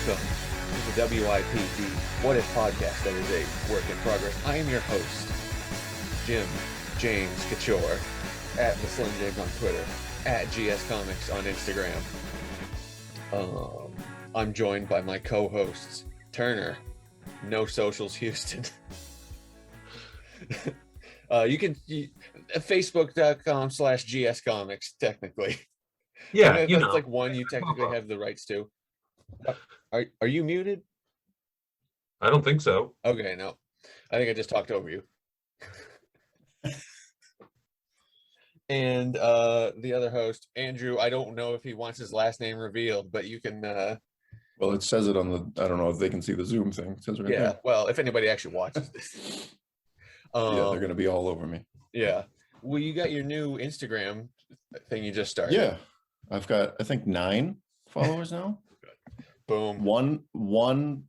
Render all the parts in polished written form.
Welcome to the WIPD What If podcast that is a work in progress. I am your host, Jim James Couture, at the Slim James on Twitter, at GS Comics on Instagram. I'm joined by my co-hosts, Turner, No Socials Houston. You can Facebook.com/GS Comics, technically. Yeah, I mean, that's like one you technically have the rights to. Are you muted? I don't think so. Okay, no. I think I just talked over you. And the other host, Andrew, I don't know if he wants his last name revealed, but you can Well, it says it on the, I don't know if they can see the Zoom thing. It says right there. Well, if anybody actually watches this. Yeah, they're gonna be all over me. Yeah. Well, you got your new Instagram thing you just started. Yeah. I've got, I think, 9 followers now. Boom. One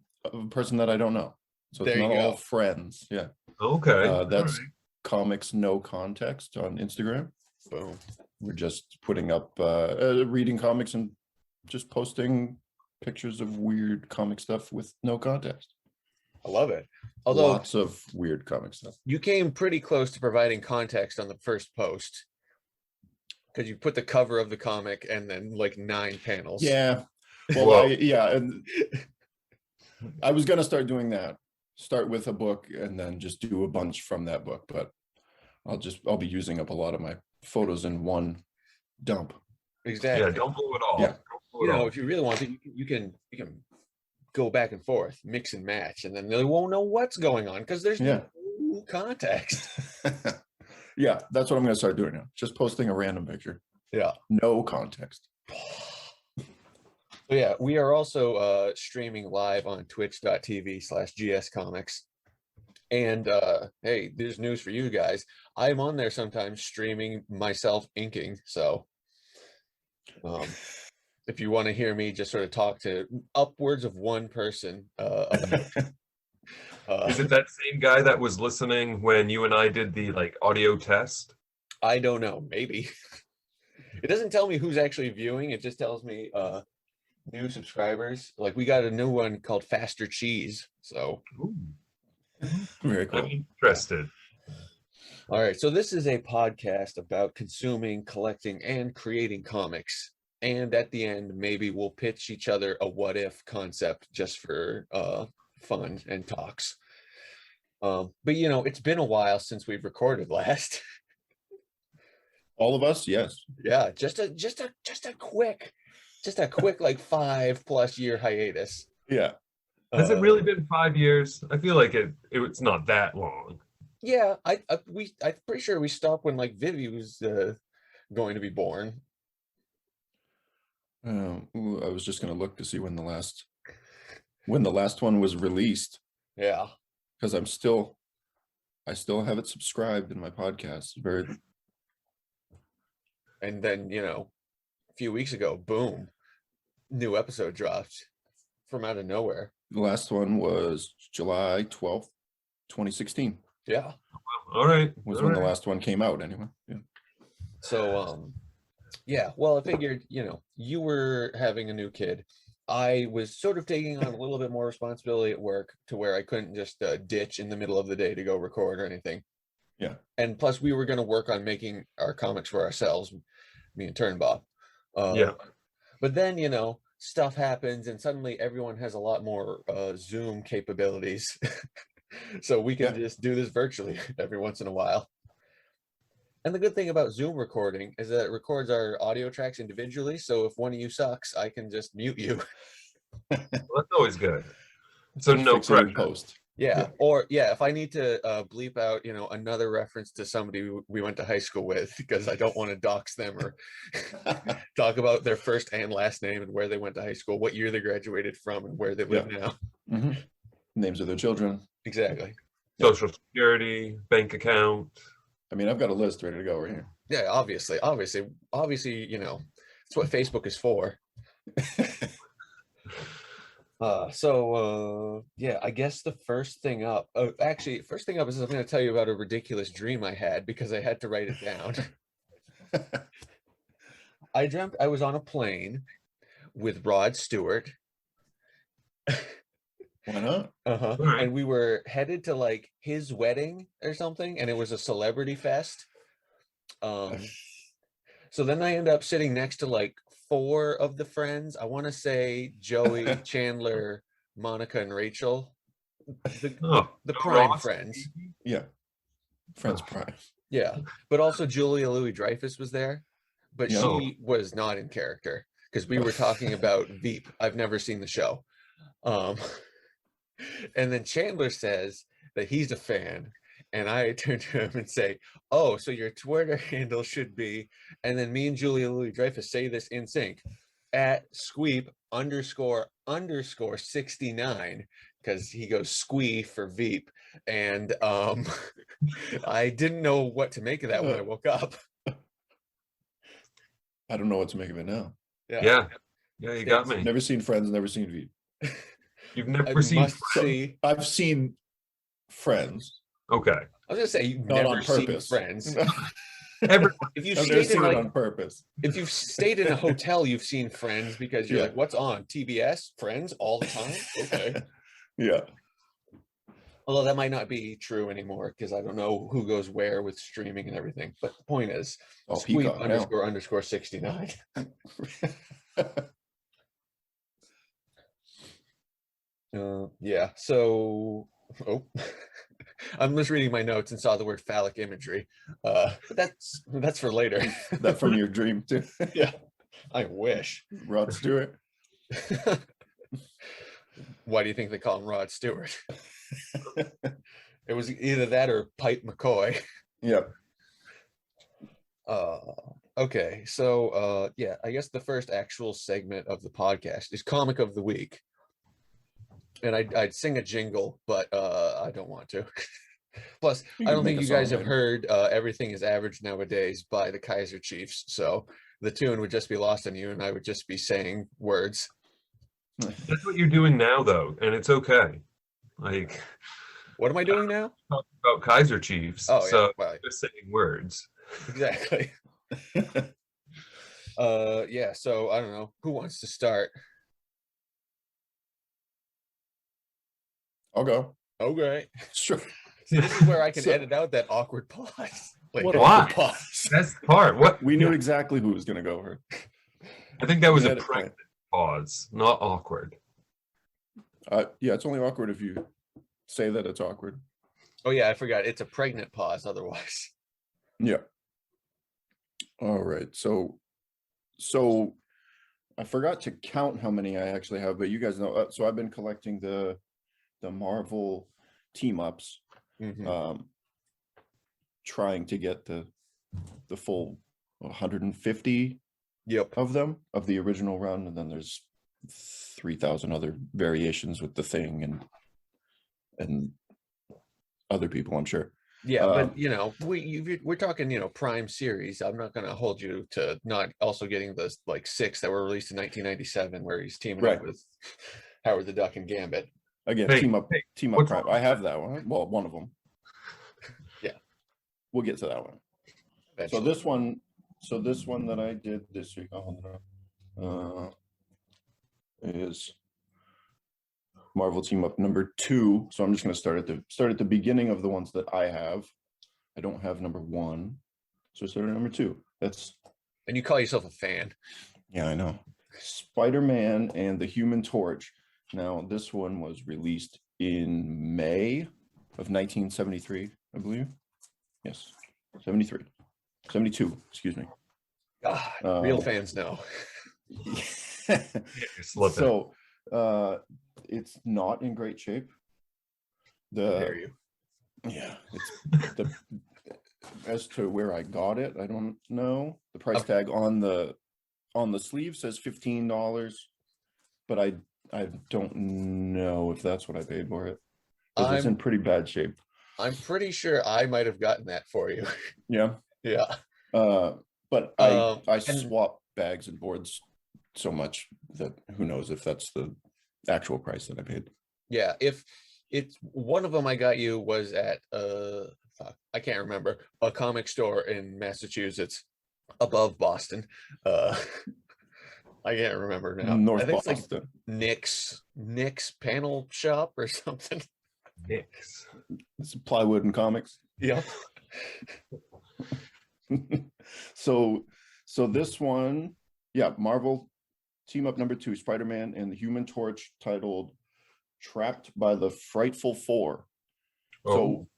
person that I don't know. So it's There you not all go. friends. Yeah. Okay. That's Comics No Context on Instagram. Boom. We're just putting up reading comics and just posting pictures of weird comic stuff with no context. I love it. Although Lots of weird comic stuff. you came pretty close to providing context on the first post, because you put the cover of the comic and then like 9 panels. Yeah. Well, Well- and I was gonna start doing that. Start with a book and then just do a bunch from that book, but I'll be using up a lot of my photos in one dump. Exactly. Yeah, don't blow it all. Yeah. Don't blow You it know, all. if you really want to, you can go back and forth, mix and match, and then they won't know what's going on because there's Yeah. no context. Yeah, that's what I'm gonna start doing now. Just posting a random picture. Yeah. No context. So yeah, we are also streaming live on twitch.tv/GS Comics. And hey, there's news for you guys. I'm on there sometimes streaming myself inking. So if you want to hear me just sort of talk to upwards of one person about Is it that same guy that was listening when you and I did the audio test? I don't know, maybe. It doesn't tell me who's actually viewing, it just tells me new subscribers. Like we got a new one called Faster Cheese. So Ooh, Very cool. I'm interested. all right, so this is a podcast about consuming, collecting, and creating comics. And at the end, maybe we'll pitch each other a what if concept just for fun and talks. But you know, it's been a while since we've recorded last. All of us, yes. Yeah, just a quick like 5+ year hiatus. Yeah. Has it really been 5 years? I feel like it's not that long. Yeah, I'm pretty sure we stopped when like Vivi was going to be born. Ooh, I was just gonna look to see when the last one was released, Yeah. because I still have it subscribed in my podcast. Very And then, you know, a few weeks ago, boom, new episode dropped from out of nowhere. The last one was July 12th, 2016. Yeah. All right. Was all when the right. last one came out anyway. Yeah. So, yeah, well, I figured, you know, you were having a new kid. I was sort of taking on a little bit more responsibility at work to where I couldn't just ditch in the middle of the day to go record or anything. Yeah. And plus, we were going to work on making our comics for ourselves, me and Turnbob. Yeah. But then, you know, stuff happens and suddenly everyone has a lot more Zoom capabilities. So we can just do this virtually every once in a while. And the good thing about Zoom recording is that it records our audio tracks individually. So if one of you sucks, I can just mute you. Well, that's always good. So Just no fix it in pressure. post. Yeah. Or yeah, if I need to bleep out, you know, another reference to somebody we went to high school with, because I don't want to dox them or talk about their first and last name and where they went to high school, what year they graduated from, and where they live now. Mhm. Names of their children. Exactly. Social security, bank account. I mean, I've got a list ready to go right here. Yeah, obviously, you know, it's what Facebook is for. Yeah, I guess the first thing up, first thing up is I'm going to tell you about a ridiculous dream I had because I had to write it down. I dreamt I was on a plane with Rod Stewart Why not? Uh-huh. All right. And we were headed to like his wedding or something, and it was a celebrity fest. So then I end up sitting next to like 4 of the friends. I want to say Joey, Chandler, Monica, and Rachel. The No prime Ross? friends. Yeah. Friends Prime. Yeah. But also Julia Louis-Dreyfus was there, but Yeah. she was not in character because we were talking about Veep. I've never seen the show. And then Chandler says that he's a fan. And I turn to him and say, "Oh, so your Twitter handle should be," and then me and Julia Louis-Dreyfus say this in sync, at squeep __ 69, because he goes squee for Veep. And I didn't know what to make of that when I woke up. I don't know what to make of it now. Yeah, you got me. Never seen Friends, never seen Veep. You've I never seen must see. I've seen Friends. Okay. I was gonna say you've Not never on seen purpose. Friends. Every, If you've I've never stayed in seen it like on purpose. if you've stayed in a hotel, you've seen Friends because you're Yeah. like, what's on TBS? Friends all the time? Okay. Yeah. Although that might not be true anymore because I don't know who goes where with streaming and everything. But the point is, Oh, squeep Peacock now. __ 69. Yeah. So, I'm just reading my notes and saw the word phallic imagery. But that's for later. That from your dream too. Yeah. I wish. Rod Stewart. Why do you think they call him Rod Stewart? It was either that or Pipe McCoy. Yep. Okay, so yeah, I guess the first actual segment of the podcast is Comic of the Week. And I'd sing a jingle, but I don't want to. Plus, You I can don't think make you a guys song have later. heard Everything is Average Nowadays by the Kaiser Chiefs. So the tune would just be lost on you, and I would just be saying words. that's what you're doing now, though, and it's okay. Like, What am I doing now? talking about Kaiser Chiefs, Oh, yeah, so well, just saying words. exactly. Yeah, so I don't know. Who wants to start? I'll go. Okay. Sure. See, this is where I can So- edit out that awkward pause. Like, What Why? awkward pause. That's the part. What? We knew exactly who was going to go over. I think that was We a had it planned. pregnant pause, not awkward. Yeah, it's only awkward if you say that it's awkward. Oh yeah, I forgot. It's a pregnant pause otherwise. Yeah. All right. So I forgot to count how many I actually have, but you guys know. So I've been collecting the Marvel team ups, Mhm. trying to get the full 150 Yep. of them of the original run, and then there's 3,000 other variations with the Thing and other people, I'm sure. Yeah, but you know, we're talking, you know, Prime series. I'm not going to hold you to not also getting those like 6 that were released in 1997, where he's teaming Right. up with Howard the Duck and Gambit. Again, Hey, team up what's Prime. wrong? I have that one. Well, one of them. Yeah. We'll get to that one. So Eventually. this one that I did this week is Marvel Team Up number 2. So I'm just going to start at the beginning of the ones that I have. I don't have number 1, so I started at number 2. And you call yourself a fan. Yeah, I know. Spider-Man and the Human Torch. Now, this one was released in May of 1973, I believe. Yes, 72, excuse me. God, real fans know. You're slipping. So, it's not in great shape. I hear you. Yeah, it's as to where I got it, I don't know. The price tag on the sleeve says $15, but I don't know if that's what I paid for it, because it's in pretty bad shape. I'm pretty sure I might have gotten that for you. Yeah. Yeah. But I and- swap bags and boards so much that who knows if that's the actual price that I paid. Yeah, if it's one of them I got you was at I can't remember, a comic store in Massachusetts above Boston. I can't remember now. North I think Boston. it's like Nick's Nick's panel shop or something. Nick's. It's plywood and comics. Yep. So this one, yeah, Marvel team up number 2, Spider-Man and the Human Torch, titled Trapped by the Frightful Four. Oh. So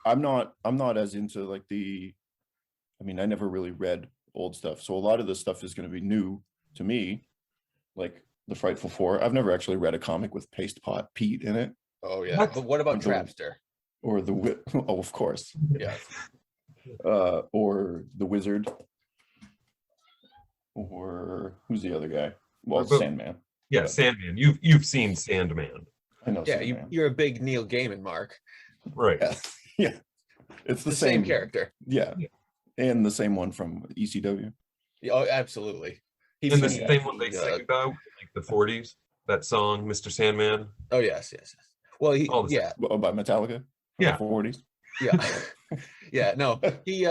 I'm not as into like I mean, I never really read old stuff, so a lot of this stuff is going to be new to me, like the Frightful Four. I've never actually read a comic with Paste Pot Pete in it. Oh yeah. But what about Trapster? Or the oh, of course. Yeah. Or the Wizard. Or who's the other guy? Well, But- Sandman. Yeah, Sandman. You've seen Sandman, I know. Yeah, Sandman. you're a big Neil Gaiman mark. right? Yeah. Yeah. It's the Same character. Yeah. Yeah. And the same one from ECW. Yeah, oh, absolutely. He And the beat same one they sing about, like the '40s. That song, Mr. Sandman. Oh yes. Well, All the yeah, Oh, by Metallica. Yeah. 40s. yeah, yeah. No, he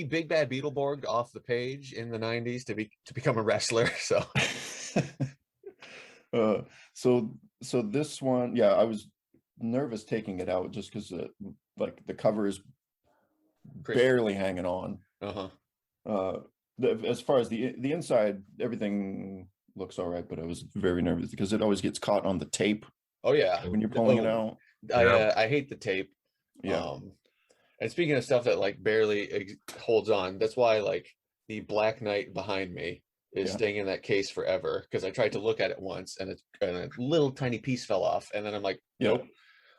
Big Bad Beetleborged off the page in the '90s to become a wrestler. So So this one, yeah, I was nervous taking it out just because like the cover is barely hanging on. Uh-huh. As far as the inside, everything looks all right, but I was very nervous because it always gets caught on the tape Oh yeah. when you're pulling it Oh, out. I hate the tape. Yeah. And speaking of stuff that like barely holds on, that's why like the Black Knight behind me is Yeah. staying in that case forever, because I tried to look at it once and a little tiny piece fell off, and then I'm like, Yeah.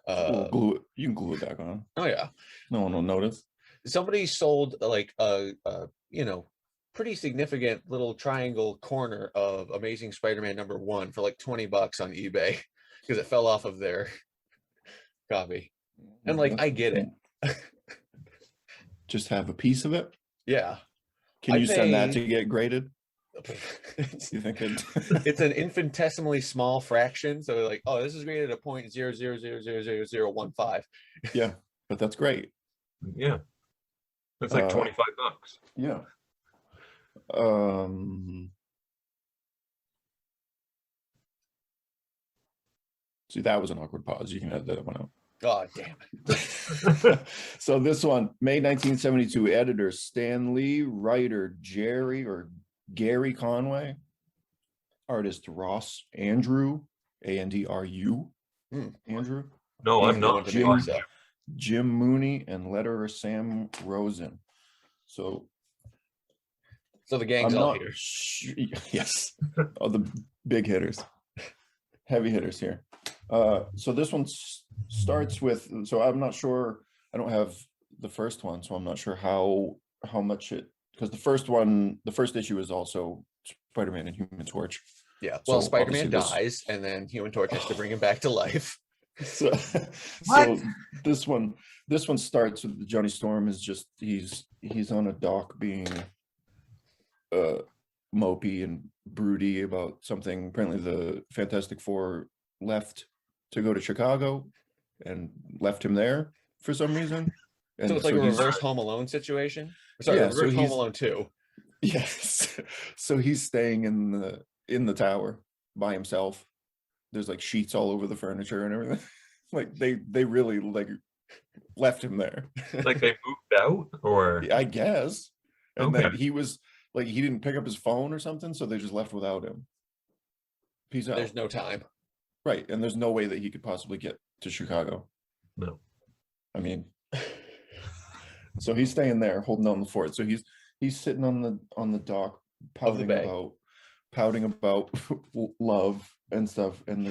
nope. Glue it. You can glue it back on. Oh yeah. No one will notice. Somebody sold like a pretty significant little triangle corner of Amazing Spider-Man #1 for like $20 on eBay because it fell off of their copy. And like, I get it. Just have a piece of it. Yeah. Can I you send that pay- to get graded? it's, You think it? it's an infinitesimally small fraction. So like, oh, this is graded at 0.000000015. Yeah, but that's great. Yeah, it's like $25. Yeah. See, that was an awkward pause. You can edit that one out. Oh, damn it. So this one, May 1972, editor Stan Lee, writer Gary Conway, artist Ross Andrew, Andru, Andrew, No, I'm not. Jim Mooney, and letterer Sam Rosen. So the gang's I'm all not here. yes, all the big hitters, heavy hitters here. So this one starts with, so I'm not sure, I don't have the first one, so I'm not sure how much it, because the first issue is also Spider-Man and Human Torch. Yeah. Well, So Spider-Man obviously dies, and then Human Torch has to bring him back to life. So, What? so this one starts with Johnny Storm is just he's on a dock being mopey and broody about something. Apparently the Fantastic Four left to go to Chicago and left him there for some reason. And So it's like a he's- reverse Home Alone situation. Sorry, Yeah, so reverse Home he's- Alone 2. Yes. So he's staying in the tower by himself. There's like sheets all over the furniture and everything. Like they really like left him there. Like they moved out, or I guess. And then Okay. he was like he didn't pick up his phone or something, so they just left without him. Peace out. There's no time. Right. And there's no way that he could possibly get to Chicago. no. I mean, so he's staying there holding on the fort. So he's sitting on the dock Of the bay. pouting about love and stuff, and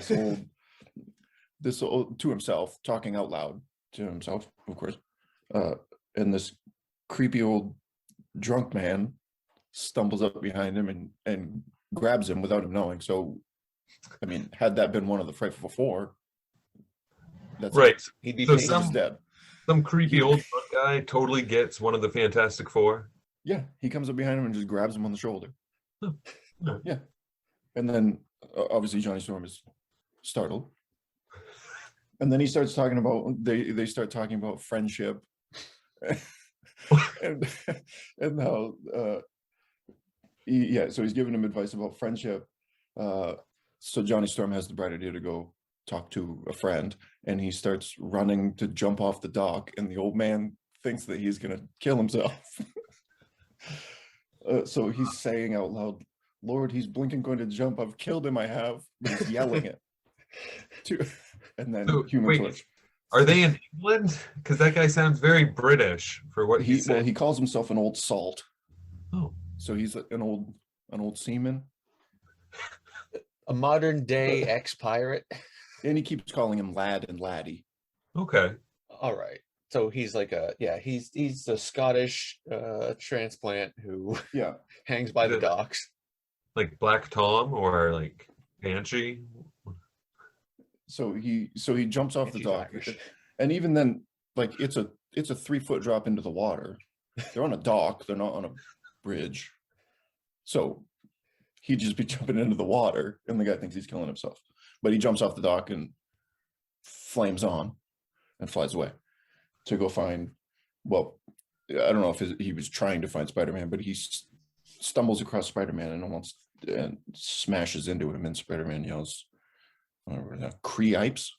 this old to himself, talking out loud to himself, of course. And this creepy old drunk man stumbles up behind him and grabs him without him knowing. So I mean, had that been one of the Frightful Four, that's Right. it. He'd be So paid. some- He's dead. Some creepy old drunk guy totally gets one of the Fantastic Four. Yeah, he comes up behind him and just grabs him on the shoulder. Huh. Huh. Yeah, and then obviously Johnny Storm is startled, and then he starts talking about they start talking about friendship, and how so he's giving him advice about friendship, so Johnny Storm has the bright idea to go talk to a friend, and he starts running to jump off the dock, and the old man thinks that he's gonna kill himself. So he's saying out loud, "Lord, he's blinking going to jump. I've killed him. I have." But he's yelling it to, and then So, Human wait, Torch. are they in England? Because that guy sounds very British for what he said. Well, he calls himself an old salt. Oh, So he's an old seaman. A modern day ex-pirate. And he keeps calling him lad and laddie. okay. All right. So he's like he's a Scottish transplant who hangs by the docks. Like Black Tom or like Banshee? So he jumps off the dock. Irish. And even then, like it's a 3-foot drop into the water. They're on a dock, they're not on a bridge. So he'd just be jumping into the water, and the guy thinks he's killing himself. But he jumps off the dock and flames on and flies away to go find, well, I don't know if he was trying to find Spider-Man, but he stumbles across Spider-Man and smashes into him, and Spider-Man yells, "Creepes."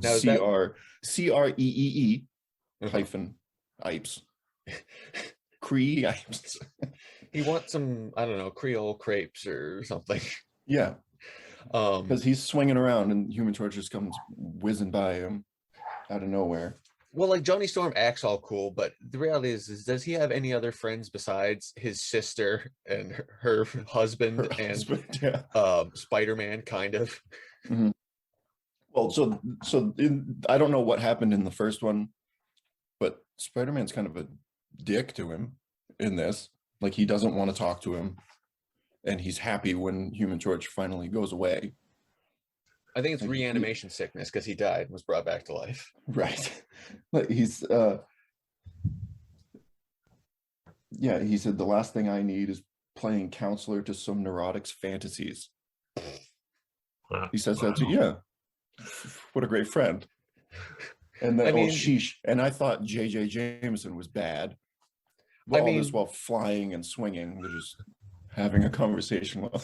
CREEE hyphen Ipes. Creepes. He wants some, I don't know, Creole crepes or something. Yeah. Because he's swinging around and Human Torch just comes whizzing by him out of nowhere. Well, like Johnny Storm acts all cool, but the reality is does he have any other friends besides his sister and her husband Spider-Man, kind of? Mm-hmm. Well, I don't know what happened in the first one, but Spider-Man's kind of a dick to him in this. Like, he doesn't want to talk to him, and he's happy when Human Torch finally goes away. I think it's reanimation sickness, because he died and was brought back to life. Right. Like, he's he said, "The last thing I need is playing counselor to some neurotic's fantasies." He says that to what a great friend. And then, sheesh. And I thought J.J. Jameson was bad. Well, all this while flying and swinging. They're just having a conversation while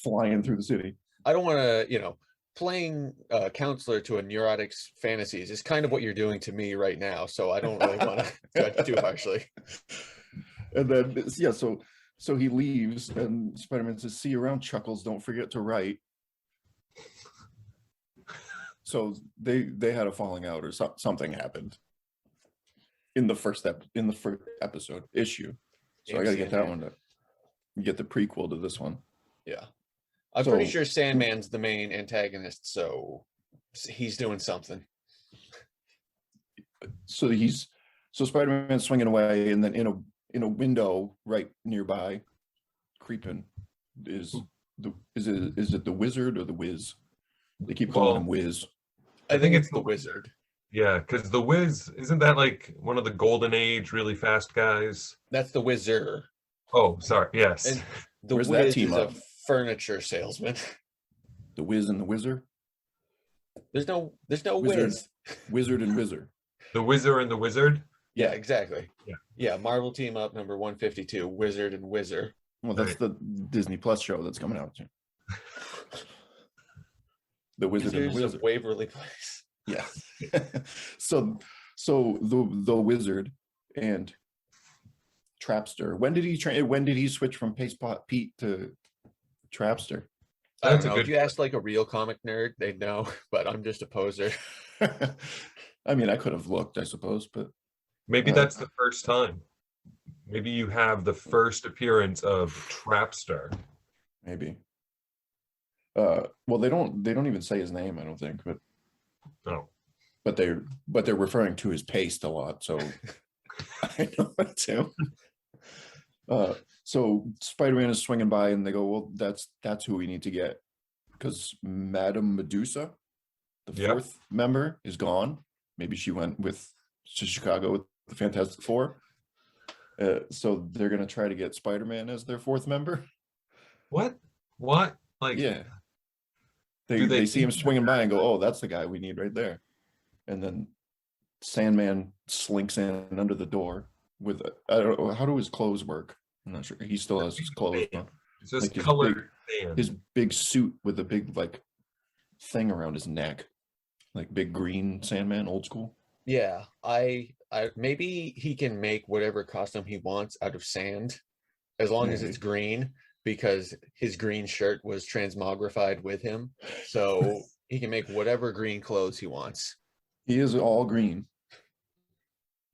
flying through the city. I don't want to, playing counselor to a neurotic's fantasies is kind of what you're doing to me right now. So I don't really want to judge too harshly. And then, so he leaves, and Spider-Man says, "See you around, Chuckles. Don't forget to write." So they had a falling out, or something happened in the first episode issue. So I got to get that one to get the prequel to this one. Yeah. I'm pretty sure Sandman's the main antagonist, so he's doing something. So Spider-Man's swinging away, and then in a window right nearby, creeping is it the Wizard or the Wiz? They keep calling him Wiz. I think it's the Wizard. Yeah, because the Wiz, isn't that like one of the Golden Age really fast guys? That's the Wizard. Oh, sorry. Yes. And the Where's Wiz that team is up? a furniture salesman. The Wiz and the Wizard? There's no Wizard. Wiz. Wizard and Wizard. The Wizard and the Wizard? Yeah, exactly. Yeah. Marvel team up number 152, Wizard and Wizard. Well, that's the Disney Plus show that's coming out too. The Wizard and the Wizard. Waverly Place. Yeah. So the Wizard and Trapster. When did he switch from Paste Pot Pete to Trapster? I don't know. If you asked like a real comic nerd, they'd know, but I'm just a poser. I mean, I could have looked, I suppose, but maybe that's the first time. Maybe you have the first appearance of Trapster. Maybe. Well, they don't even say his name, I don't think, but but they're referring to his paste a lot, so I know it too. So Spider-Man is swinging by, and they go, "Well, that's who we need to get, because Madame Medusa, the fourth member, is gone. Maybe she went to Chicago with the Fantastic Four. So they're gonna try to get Spider-Man as their fourth member." What? Like, yeah. They see him swinging by and go, "Oh, that's the guy we need right there." And then Sandman slinks in under the door with I don't know, how do his clothes work? I'm not sure. He still has his clothes on. It's just Like his colored sand. his big suit with a big like thing around his neck, like big green Sandman, old school. Yeah, I maybe he can make whatever costume he wants out of sand, as long as it's Maybe. green, because his green shirt was transmogrified with him, so he can make whatever green clothes he wants. He is all green,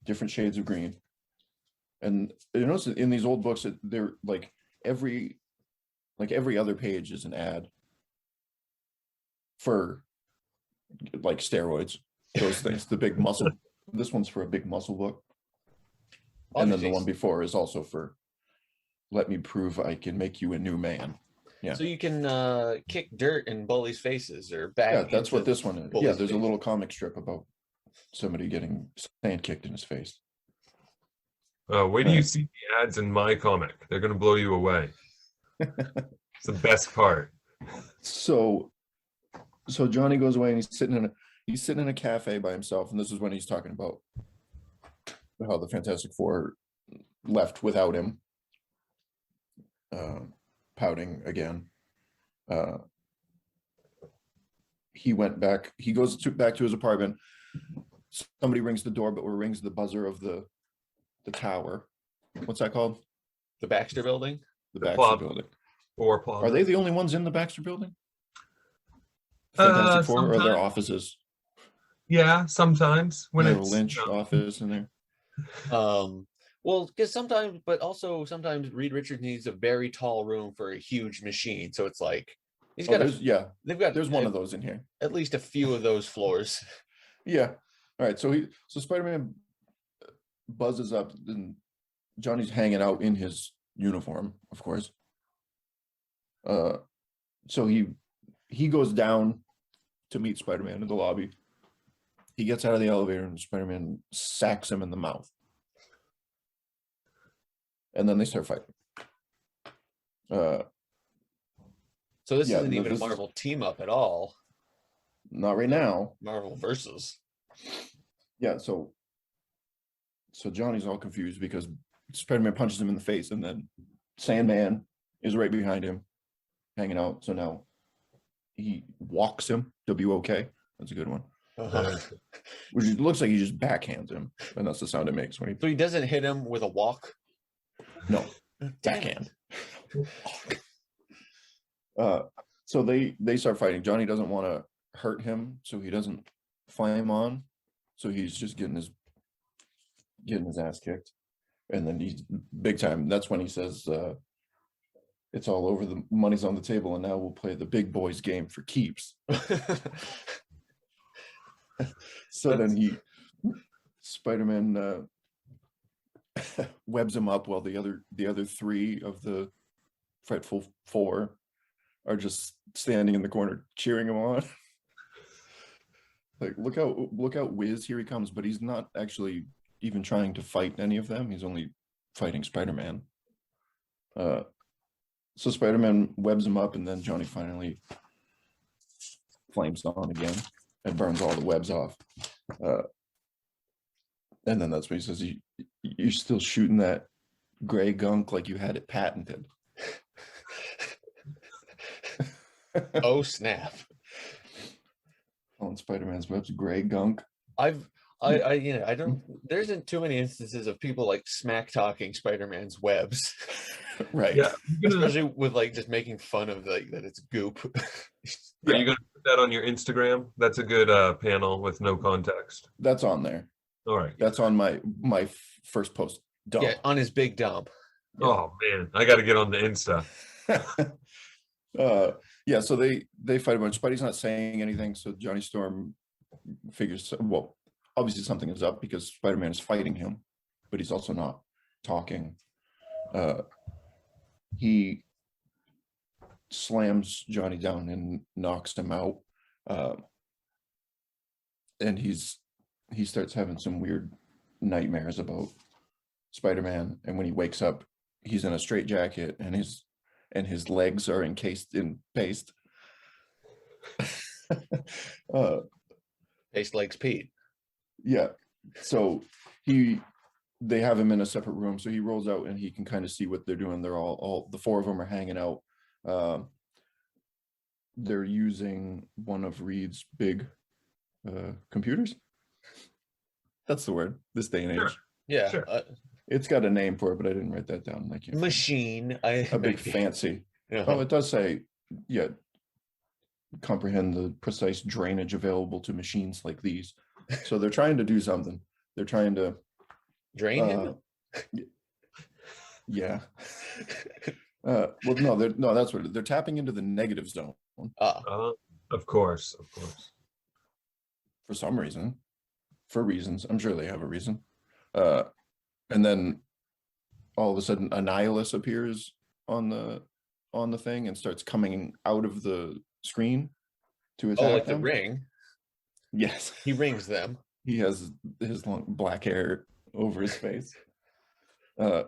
different shades of green. And you notice in these old books that they're every every other page is an ad for like steroids, those things, the big muscle. This one's for a big muscle book. And then the one before is also for let me prove I can make you a new man. Yeah. So you can kick dirt in bullies' faces or back. Yeah, that's what this one is. Yeah, bullies' there's a face. little comic strip about somebody getting sand kicked in his face. Wait till you see the ads in my comic. They're gonna blow you away. It's the best part. So Johnny goes away and he's sitting in a cafe by himself, and this is when he's talking about how the Fantastic Four left without him, pouting again. He went back. He goes back to his apartment. Somebody rings the doorbell or rings the buzzer of the tower. What's that called? The Baxter Building. The The Baxter plaza. Building. Or plaza. Are they the only ones in the Baxter Building? Fantastic Four, or their sometimes. offices? Yeah, sometimes when They have a it's Lynch office in there. Well, because sometimes, but also sometimes Reed Richards needs a very tall room for a huge machine. So it's like he's got they've got There's one of those in here. at least a few of those floors. Yeah. All right. So Spider-Man buzzes up, and Johnny's hanging out in his uniform, of course. So he goes down to meet Spider-Man in the lobby. He gets out of the elevator, and Spider-Man sacks him in the mouth. And then they start fighting. So this Yeah, isn't no, even a this is- Marvel team up at all. Not right now. Marvel versus. Yeah, so Johnny's all confused because Spider-Man punches him in the face, and then Sandman is right behind him, hanging out. So now he walks him. W-O-K. That's a good one. Uh-huh. Which it looks like he just backhands him, and that's the sound it makes when he So he doesn't hit him with a walk. no Damn backhand. it. So they start fighting. Johnny doesn't want to hurt him, so he doesn't flame on. So he's just getting his ass kicked, and then he's big time. That's when he says, "It's all over. The money's on the table, and now we'll play the big boys game for keeps." So then Spider-Man webs him up while the other three of the Frightful Four are just standing in the corner cheering him on. Like, look out, Wiz, here he comes, but he's not actually even trying to fight any of them. He's only fighting Spider-Man. So Spider-Man webs him up, and then Johnny finally flames on again and burns all the webs off. And then that's when he says, you're still shooting that gray gunk like you had it patented. Oh snap. On Spider-Man's webs, gray gunk. I don't. There isn't too many instances of people like smack talking Spider-Man's webs, Right. Yeah. especially with like just making fun of like that it's goop. Are you gonna put that on your Instagram? That's a good panel with no context. That's on there. All right. That's on my first post. Dump. Yeah, on his big dump. Oh man, I got to get on the Insta. Yeah, so they fight a bunch. Spidey's not saying anything, so Johnny Storm figures, well, obviously something is up because Spider-Man is fighting him, but he's also not talking. He slams Johnny down and knocks him out. And he starts having some weird nightmares about Spider-Man, and when he wakes up, he's in a straitjacket, and his legs are encased in paste. Paste legs Pete. Yeah. So he they have him in a separate room, so he rolls out and he can kind of see what they're doing. They're all the four of them are hanging out. They're using one of Reed's big computers. That's the word this day and age. Sure. Yeah. Sure. It's got a name for it, but I didn't write that down. I can't find it. Machine. A big fancy. Uh-huh. Oh, it does say, yeah, comprehend the precise drainage available to machines like these. So they're trying to do something. They're trying to Drain him? Yeah. Well, no, that's what they're tapping into the negative zone Of course. for some reason. For reasons, I'm sure they have a reason. And then all of a sudden, Annihilus appears on the thing and starts coming out of the screen to attack like them. the ring. Yes, He rings them. he has his long black hair over his face. Yeah,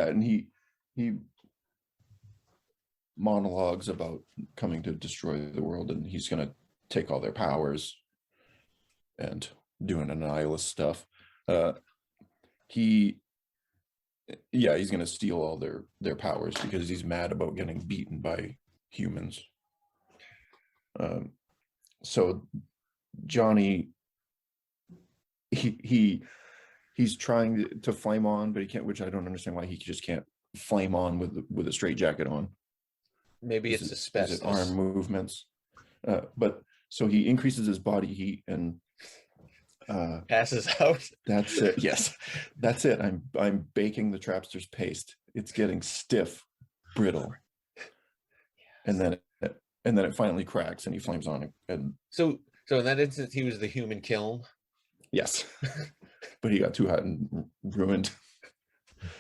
and he monologues about coming to destroy the world, and he's gonna take all their powers and doing Annihilus stuff. He's gonna steal all their powers because he's mad about getting beaten by humans. So Johnny, he's trying to flame on, but he can't, which I don't understand why he just can't flame on with a straight jacket on. Maybe it's asbestos. Is it arm movements? But so he increases his body heat and passes out. That's it. Yes, that's it. I'm baking the trapster's paste. It's getting stiff, brittle, and then it finally cracks and he flames on it. And So in that instance, he was the human kiln. yes, but he got too hot and ruined.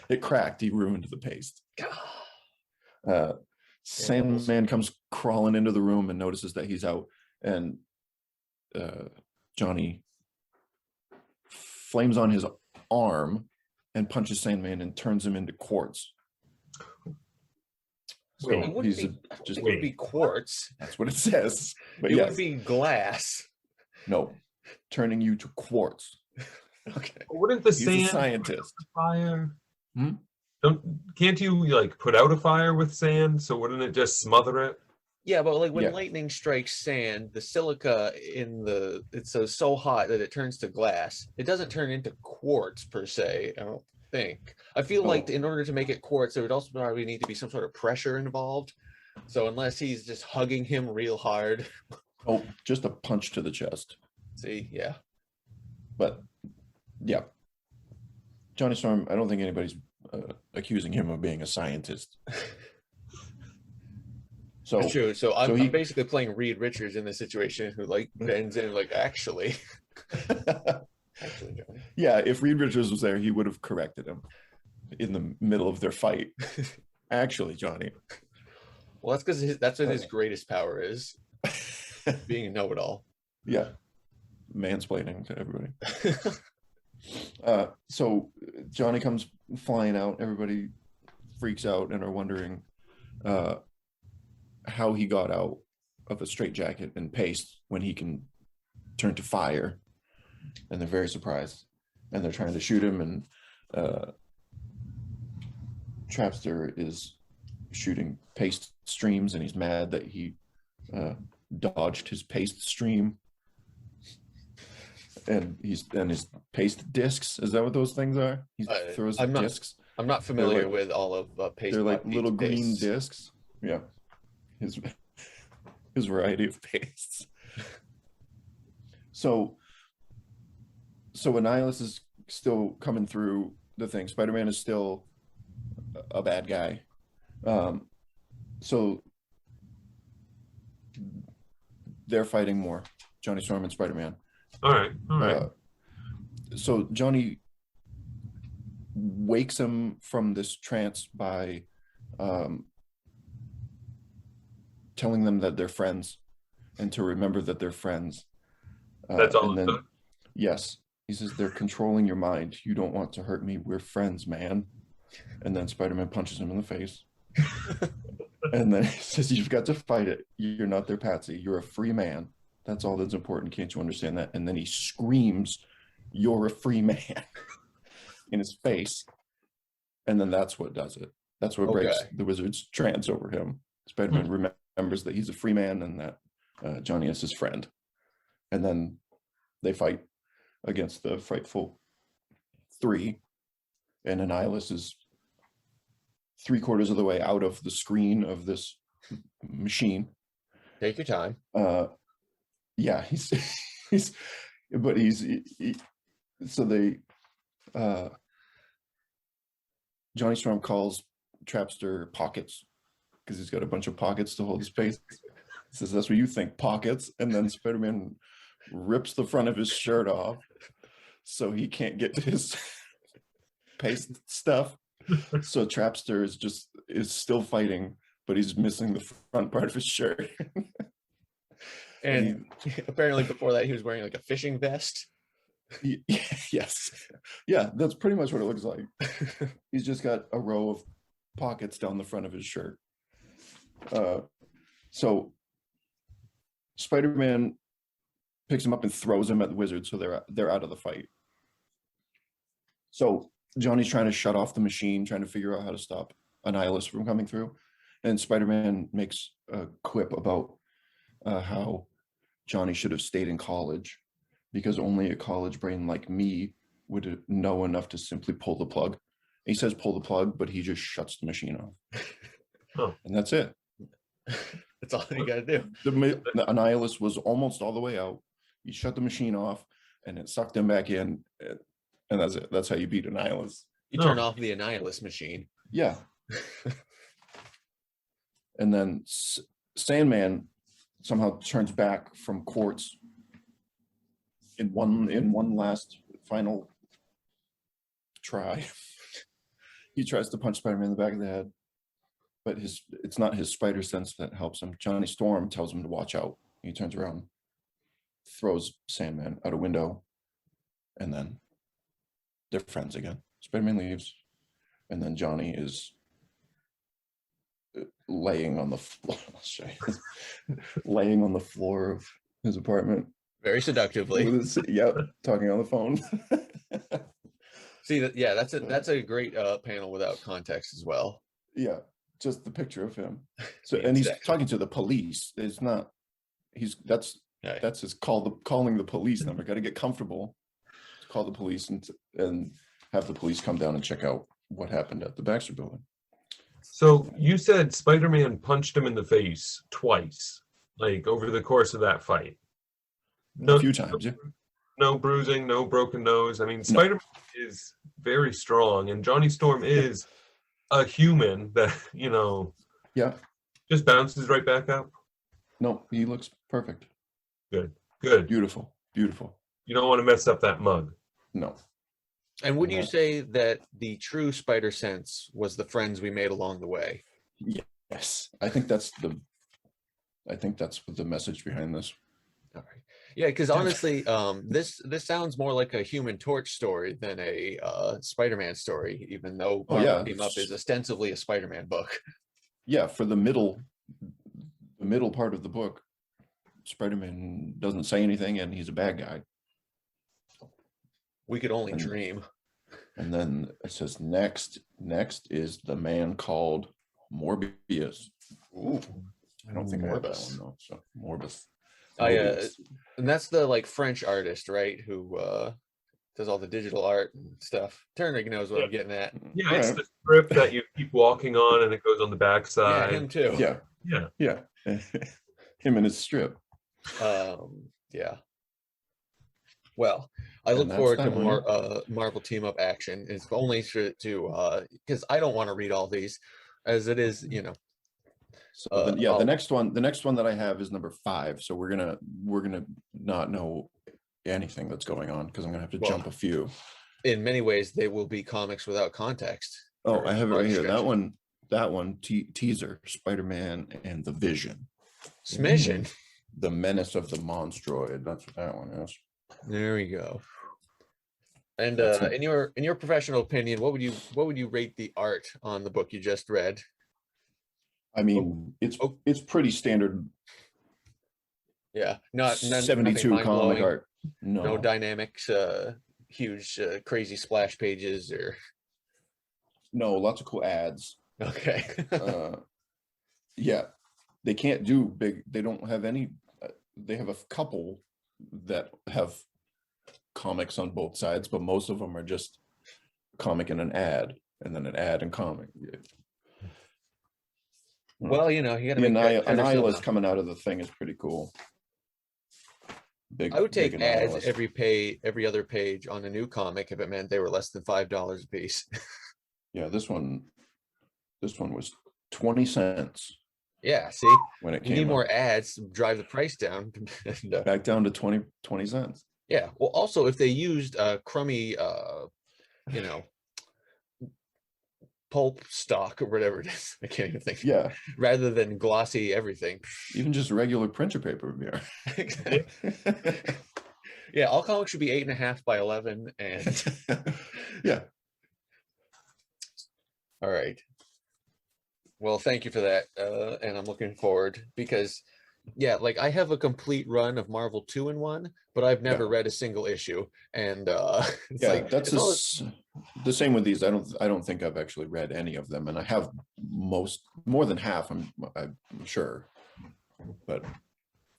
It cracked. He ruined the paste. Sandman comes crawling into the room and notices that he's out, and Johnny flames on his arm and punches Sandman and turns him into quartz. So Wait, it would be quartz. That's what it says. But It yes, would be glass. no, turning you to quartz. Okay. Wouldn't the He's a sand scientist. fire? Hmm? Can't you like put out a fire with sand? So wouldn't it just smother it? Yeah, but like when Yeah. lightning strikes sand, the silica it's so hot that it turns to glass. It doesn't turn into quartz per se, I don't think. I feel like in order to make it quartz, there would also probably need to be some sort of pressure involved. So unless he's just hugging him real hard. Oh, just a punch to the chest. See, yeah. But yeah, Johnny Storm, I don't think anybody's accusing him of being a scientist. So That's true. So I'm he- basically playing Reed Richards in this situation, who like bends in like actually, Johnny. yeah, if Reed Richards was there, he would have corrected him in the middle of their fight. Actually, Johnny. Well, that's because that's what his greatest power is, being a know-it-all. Yeah, mansplaining to everybody. So Johnny comes flying out. Everybody freaks out and are wondering how he got out of a straitjacket and paste when he can turn to fire. And they're very surprised. And they're trying to shoot him. And Trapster is shooting paste streams, and he's mad that he dodged his paste stream. And his paste discs. Is that what those things are? He throws discs. I'm not familiar with all of paste. They're like little green discs. Yeah, his variety of pastes. So Annihilus is still coming through the thing. Spider-Man is still a bad guy. So they're fighting more. Johnny Storm and Spider-Man. All right. So Johnny wakes him from this trance by telling them that they're friends and to remember that they're friends. That's all. And then, yes, he says, they're controlling your mind. You don't want to hurt me. We're friends, man. And then Spider-Man punches him in the face. And then he says, you've got to fight it. You're not their patsy. You're a free man. That's all that's important. Can't you understand that? And then he screams, you're a free man. in his face, and then that's what does it. That's what breaks the wizard's trance over him. Spider-Man remembers that he's a free man and that Johnny is his friend, and then they fight against the frightful three, and Annihilus is 3/4 of the way out of the screen of this machine. Take your time. Yeah, he's so they Johnny Storm calls Trapster pockets because he's got a bunch of pockets to hold his face. He says, "That's what you think, pockets." And then Spider-Man rips the front of his shirt off so he can't get to his paste stuff. So Trapster is still fighting, but he's missing the front part of his shirt. And apparently before that he was wearing like a fishing vest. Yes. Yeah, that's pretty much what it looks like. He's just got a row of pockets down the front of his shirt. So Spider-Man picks him up and throws him at the wizard, so they're out of the fight. So Johnny's trying to shut off the machine, trying to figure out how to stop Annihilus from coming through. And Spider-Man makes a quip about how Johnny should have stayed in college because only a college brain like me would know enough to simply pull the plug. He says pull the plug, but he just shuts the machine off. Oh. And that's it. That's all you gotta do. The Annihilus was almost all the way out. He shut the machine off and it sucked him back in. And that's it. That's how you beat Annihilus. You turn off the Annihilus machine. Yeah. And then Sandman somehow turns back from quartz in one last final try. He tries to punch Spider-Man in the back of the head, but it's not his spider sense that helps him. Johnny Storm tells him to watch out. He turns around, throws Sandman out a window, and then they're friends again. Spider-Man leaves, and then Johnny is laying on the floor. Laying on the floor of his apartment. Very seductively. Talking on the phone. See that? Yeah, that's a great panel without context as well. Yeah, just the picture of him. So and he's talking to the police. It's not. That's his calling the police number. Got to get comfortable to call the police and have the police come down and check out what happened at the Baxter Building. So you said Spider-Man punched him in the face twice, like over the course of that fight. A few times, yeah. No bruising, no broken nose. I mean, Spider-Man is very strong, and Johnny Storm is a human that, just bounces right back up. No, he looks perfect. Good. Beautiful. You don't want to mess up that mug. No. And would you say that the true spider sense was the friends we made along the way? Yes. I think that's the message behind this. All right. Yeah, because honestly, this sounds more like a Human Torch story than a Spider-Man story, even though Team Up is ostensibly a Spider-Man book. Yeah, for the middle part of the book, Spider-Man doesn't say anything and he's a bad guy. We could only dream. And then it says next is the man called Morbius. Ooh, I don't think I have that one though. So Morbus. And that's the French artist, right? Who does all the digital art and stuff. Turner knows what I'm getting at. Yeah, it's the strip that you keep walking on and it goes on the backside. Yeah, him too. Yeah. Him and his strip. Yeah. Well, I look forward to more Marvel Team Up action. It's only to because I don't want to read all these, as it is, So the next one that I have is number 5. So we're gonna not know anything that's going on because I'm gonna have to jump a few. In many ways, they will be comics without context. Oh, I have it right here. That one teaser: Spider-Man and the Vision. Smission. The Menace of the Monstroid. That's what that one is. There we go. And in your professional opinion, what would you rate the art on the book you just read? I mean, it's pretty standard. Yeah, not 72 comic art. No dynamics huge crazy splash pages or? No, lots of cool ads. Okay. Yeah, they can't do big. They don't have any. They have a couple that have comics on both sides, but most of them are just comic and an ad, and then an ad and comic. Well, you know, you got to The make Annihilus coming out of the thing is pretty cool. Big. I would take big ads Annihilus. every other page on a new comic if it meant they were less than $5 a piece. Yeah, this one was 20 cents Yeah, see, when it you need came more out. ads to drive the price down. And, Back down to 20 cents. yeah, well, also if they used crummy, you know, pulp stock or whatever it is, I can't even think. Yeah, Rather than glossy everything. even just regular printer paper would be all Exactly. right. Yeah, all comics should be 8.5 by 11, and Yeah. all right. Well, thank you for that, and I'm looking forward because, yeah, like I have a complete run of Marvel 2-in-1, but I've never read a single issue, and it's Yeah, like that's it's the same with these. I don't think I've actually read any of them, and I have more than half. I'm sure, but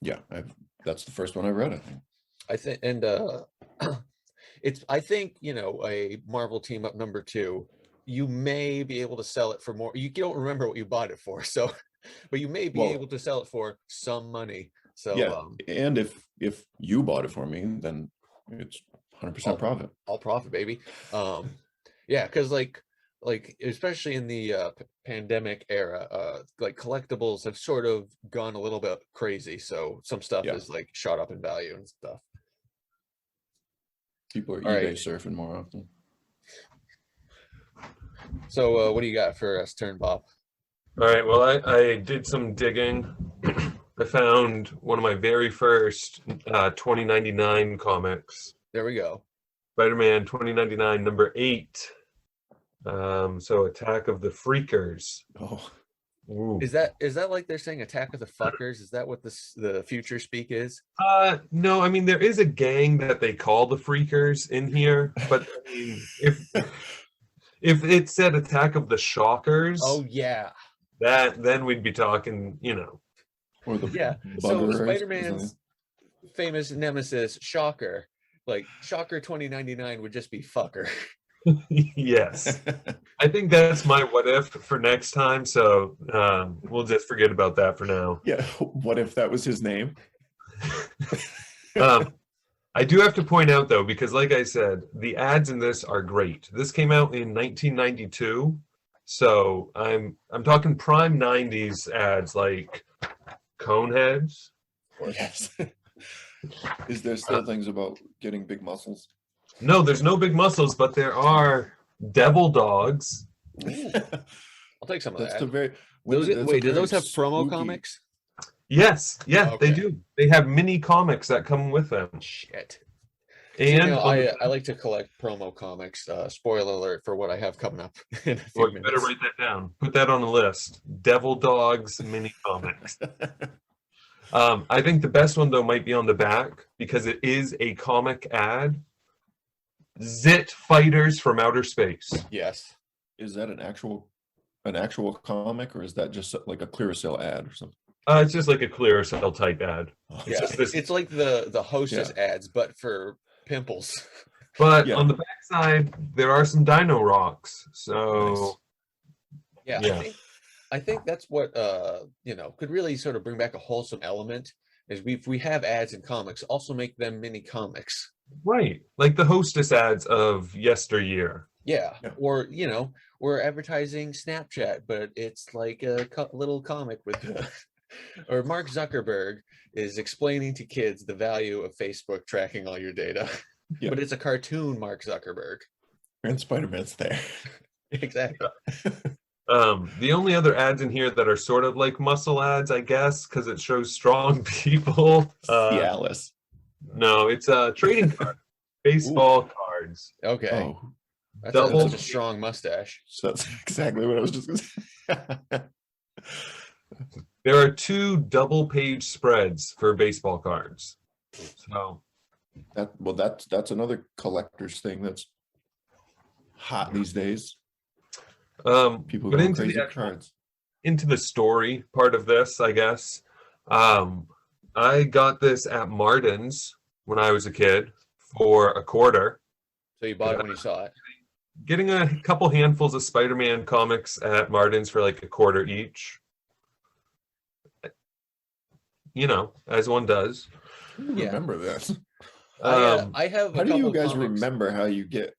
yeah, that's the first one I read. I think. I think, and I think, you know, a Marvel team up number 2, you may be able to sell it for more. You don't remember what you bought it for, so, but you may be able to sell it for some money. So yeah, and if you bought it for me, then it's 100% profit. All profit, baby. Yeah, because like especially in the pandemic era, like collectibles have sort of gone a little bit crazy. So some stuff is like shot up in value and stuff. People are eBay surfing more often. So what do you got for us, Turn Bob? All right, well, I did some digging. I found one of my very first 2099 comics. There we go. Spider-Man 2099 number 8. So Attack of the Freakers. Oh, ooh. Is that like they're saying Attack of the Fuckers? Is that what the future speak is? No, I mean there is a gang that they call the Freakers in here, but I mean, if it said Attack of the Shockers, oh yeah, then we'd be talking, you know. Or the So Spider-Man's famous nemesis, Shocker, like Shocker 2099 would just be fucker. Yes. I think that's my what if for next time, so we'll just forget about that for now. Yeah, what if that was his name? I do have to point out though, because like I said, the ads in this are great. This came out in 1992, so I'm talking prime 90s ads like Coneheads. Yes. Is there still things about getting big muscles? No, there's no big muscles, but there are devil dogs. I'll take some of that. Do those have promo comics? Yes, yeah, Okay. they do. They have mini comics that come with them. Shit. And you know, I like to collect promo comics. Spoiler alert for what I have coming up in a few well, you minutes. better write that down. Put that on the list. Devil Dogs mini comics. I think the best one though might be on the back because it is a comic ad. Zit Fighters from Outer Space. Yes. Is that an actual comic, or is that just like a Clearasil ad or something? It's just like a Clearasil type ad. Yeah, it's like the Hostess ads, but for pimples. But on the back side, there are some Dino Rocks. So nice. I think that's what you know, could really sort of bring back a wholesome element. Is we have ads in comics, also make them mini comics. Right, like the Hostess ads of yesteryear. Yeah. Or you know, we're advertising Snapchat, but it's like a little comic with, or Mark Zuckerberg is explaining to kids the value of Facebook tracking all your data, but it's a cartoon Mark Zuckerberg. And Spider-Man's there. Exactly. The only other ads in here that are sort of like muscle ads, I guess, because it shows strong people. Cialis. No, it's trading cards, baseball cards. Okay. Oh, that's a strong mustache. So that's exactly what I was just going to say. There are 2 double-page spreads for baseball cards. So That's another collector's thing that's hot these days. People But going into crazy the for cards. into the story part of this, I guess. I got this at Martin's when I was a kid for a quarter. So you bought it when you saw it. Getting a couple handfuls of Spider-Man comics at Martin's for like a quarter each. You know, as one does. Yeah. Remember this? I have a How do couple you guys comics. remember how you get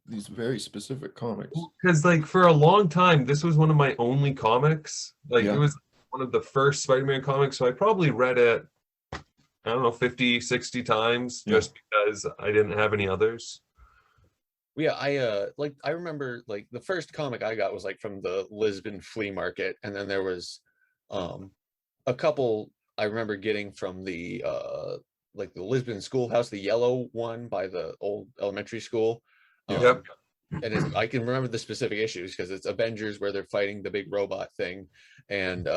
these very specific comics? Because like for a long time, this was one of my only comics. Like Yeah. it was one of the first Spider-Man comics, so I probably read it, I don't know, 50, 60 times Yeah. just because I didn't have any others. Yeah, I remember like the first comic I got was like from the Lisbon flea market, and then there was a couple I remember getting from the like the Lisbon schoolhouse, the yellow one by the old elementary school. Yep. And I can remember the specific issues because it's Avengers where they're fighting the big robot thing, and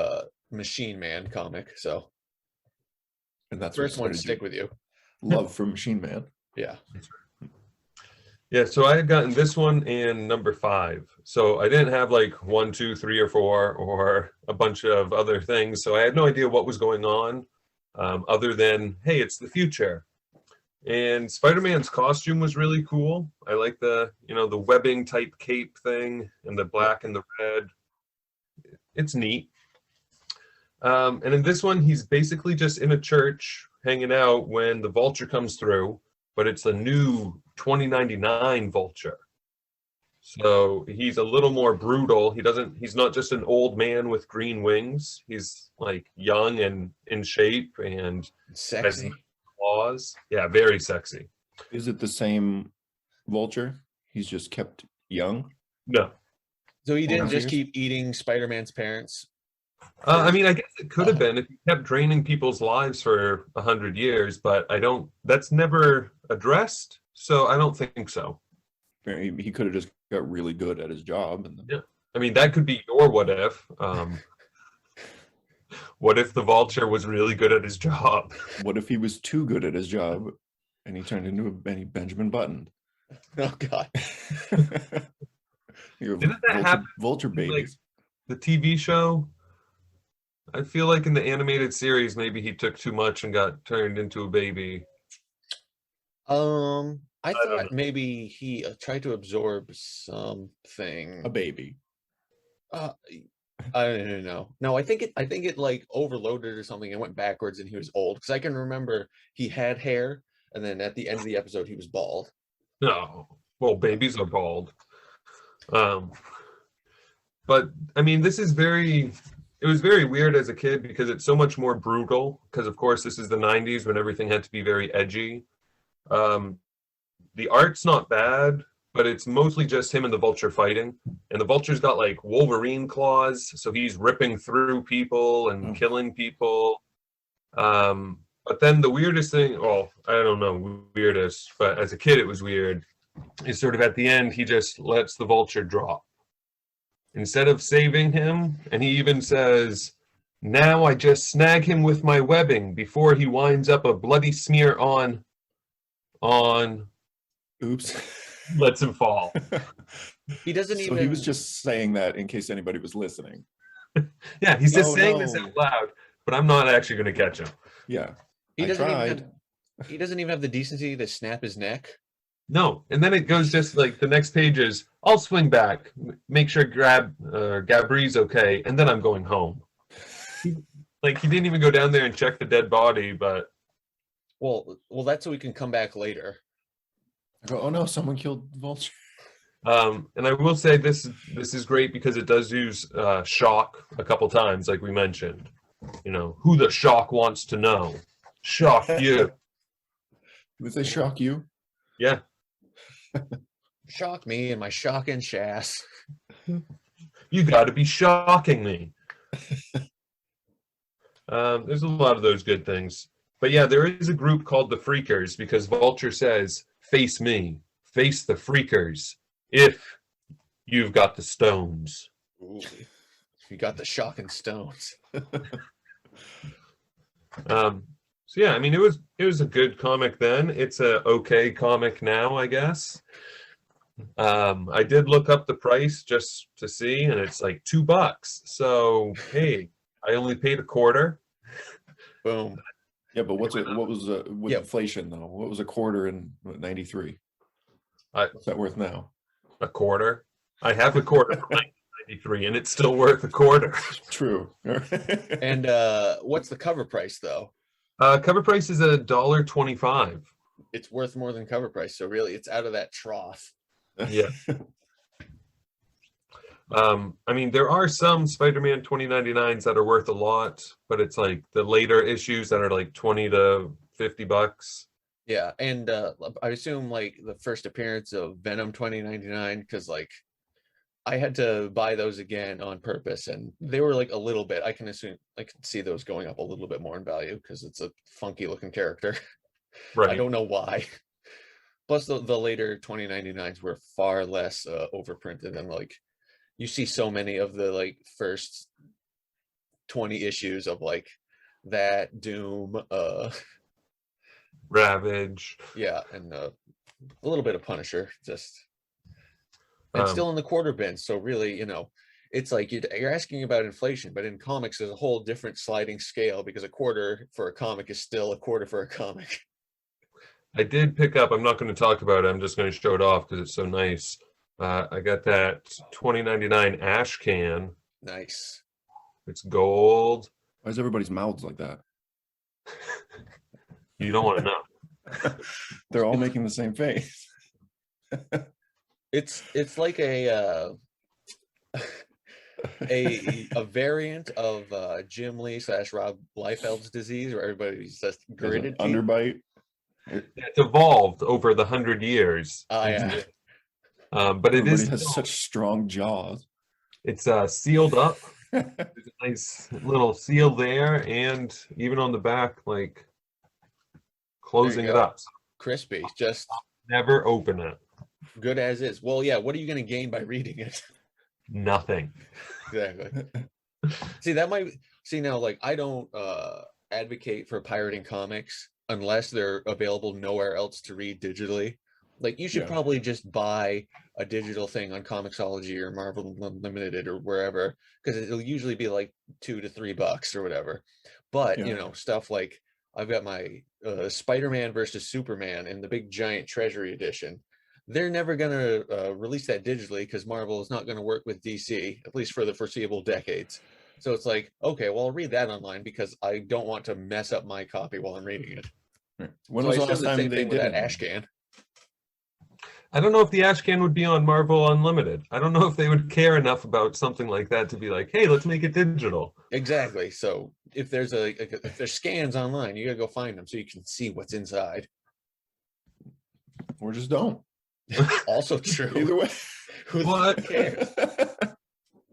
Machine Man comic. So And that's what first one started stick your with you. love for Machine Man. Yeah. Yeah, so I had gotten this one in number 5. So I didn't have like 1, 2, 3, or 4 or a bunch of other things. So I had no idea what was going on, other than, hey, it's the future. And Spider-Man's costume was really cool. I like the, the webbing type cape thing and the black and the red. It's neat. And in this one, he's basically just in a church hanging out when the Vulture comes through, but it's a new 2099 Vulture. So he's a little more brutal. He's not just an old man with green wings. He's like young and in shape and Sexy. claws. Yeah, very sexy. Is it the same Vulture? He's just kept young? No. So he didn't just Years? keep eating Spider-Man's parents. I mean, I guess it could have been if he kept draining people's lives for 100 years, but that's never addressed, so I don't think so. He could have just got really good at his job. And then... Yeah. I mean, that could be your what if. What if the Vulture was really good at his job? What if he was too good at his job and he turned into a Benjamin Button? Oh God. Didn't that happen? Vulture Like, babies. the TV show? I feel like in the animated series, maybe he took too much and got turned into a baby. I don't thought maybe he tried to absorb something. A baby. I don't know. No, I think it like overloaded or something and went backwards, and he was old. Because I can remember he had hair, and then at the end of the episode, he was bald. No, well, babies are bald. But I mean, it was very weird as a kid because it's so much more brutal. Because of course, this is the '90s when everything had to be very edgy. The art's not bad, but it's mostly just him and the Vulture fighting. And the Vulture's got like Wolverine claws, so he's ripping through people and killing people. But then the weirdest thing, well, I don't know, weirdest, but as a kid it was weird, is sort of at the end, he just lets the Vulture drop. Instead of saving him, and he even says, "Now I just snag him with my webbing before he winds up a bloody smear on," Oops. lets him fall. He doesn't even. So he was just saying that in case anybody was listening. Yeah, he's just Oh, saying no. this out loud, but I'm not actually going to catch him. Yeah. He I doesn't even tried. have, he doesn't even have the decency to snap his neck. No, and then it goes just like the next page is, "I'll swing back, make sure Gabri's okay, and then I'm going home." Like he didn't even go down there and check the dead body, but Well, that's so we can come back later. I go, oh no, someone killed Vulture. and I will say this is great because it does use shock a couple times, like we mentioned. Who the shock wants to know? Shock you. Did they shock you? Yeah. Shock me and my shocking shass. You got to be shocking me. There's a lot of those good things. But yeah, there is a group called the Freakers because Vulture says, "Face me, face the Freakers, if you've got the stones." Ooh, you got the shocking stones. So yeah, I mean, it was a good comic then. It's a okay comic now, I guess. I did look up the price just to see, and it's like $2. So hey, I only paid a quarter. Boom. Yeah, but what was with Yeah. inflation though? What was a quarter in 93? What's that worth now? A quarter. I have a quarter from 1993, and it's still worth a quarter. True. And what's the cover price though? Cover price is $1.25. It's worth more than cover price, so really it's out of that trough. Yeah. I mean, there are some Spider-Man 2099s that are worth a lot, but it's like the later issues that are like $20 to $50. Yeah, and I assume like the first appearance of Venom 2099, because like I had to buy those again on purpose, and they were like a little bit. I can see those going up a little bit more in value because it's a funky looking character. Right. I don't know why. Plus, the later 2099s were far less overprinted, and like you see so many of the like first 20 issues of like that Doom, Ravage. yeah, and a little bit of Punisher, just and still in the quarter bin. So really, it's like you're asking about inflation, but in comics there's a whole different sliding scale because a quarter for a comic is still a quarter for a comic. I did pick up, I'm not going to talk about it, I'm just going to show it off because it's so nice. I got that 2099 ash can. Nice. It's gold. Why is everybody's mouths like that? You don't want to know. They're all making the same face. It's like a variant of Jim Lee / Rob Liefeld's disease, where everybody's just gritted teeth. Underbite. It's evolved over the 100 years. Yeah. But Everybody it has is such strong jaws. It's sealed up. There's a nice little seal there, and even on the back, like closing it up. So crispy, just never open it. Good as is. Well, yeah, what are you going to gain by reading it? Nothing. Exactly. See now, like I don't advocate for pirating comics unless they're available nowhere else to read digitally. Like you should probably just buy a digital thing on Comixology or Marvel Unlimited or wherever, because it'll usually be like $2 to $3 or whatever. But stuff like I've got my Spider-Man versus Superman in the big giant Treasury edition. They're never going to release that digitally because Marvel is not going to work with DC, at least for the foreseeable decades. So it's like, okay, well, I'll read that online because I don't want to mess up my copy while I'm reading it. When was the last time they did that ash can? I don't know if the ash can would be on Marvel Unlimited. I don't know if they would care enough about something like that to be like, hey, let's make it digital. Exactly. So if there's if there's scans online, you gotta go find them so you can see what's inside. Or just don't. Also true. Either way. Who cares?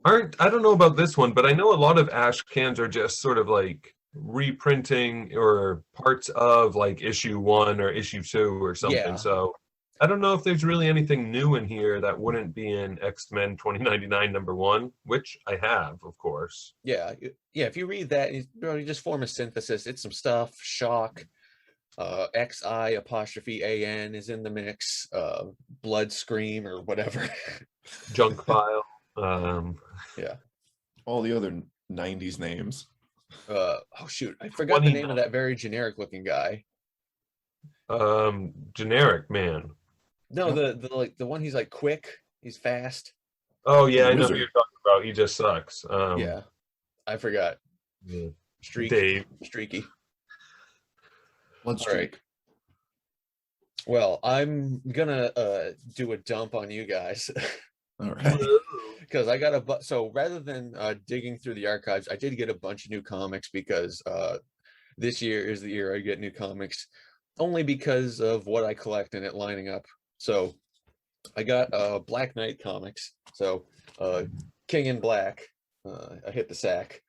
I don't know about this one, but I know a lot of ash cans are just sort of like reprinting or parts of like issue 1 or issue 2 or something. Yeah. So I don't know if there's really anything new in here that wouldn't be in X-Men 2099 #1, which I have, of course. Yeah. If you read that, you just form a synthesis. It's some stuff. Shock, XI''AN is in the mix. Blood Scream or whatever. Junk File. Yeah. All the other 90s names. Oh shoot, I forgot the name of that very generic looking guy. Generic man. No, the one he's like quick, he's fast. Oh yeah, I know who you're talking about. He just sucks. Yeah, I forgot. Yeah. Streaky. Let's All right. Well, I'm gonna do a dump on you guys. All right. Because I got so rather than digging through the archives, I did get a bunch of new comics because this year is the year I get new comics, only because of what I collect and it lining up. So I got Black Knight comics. So King in Black, I hit the sack.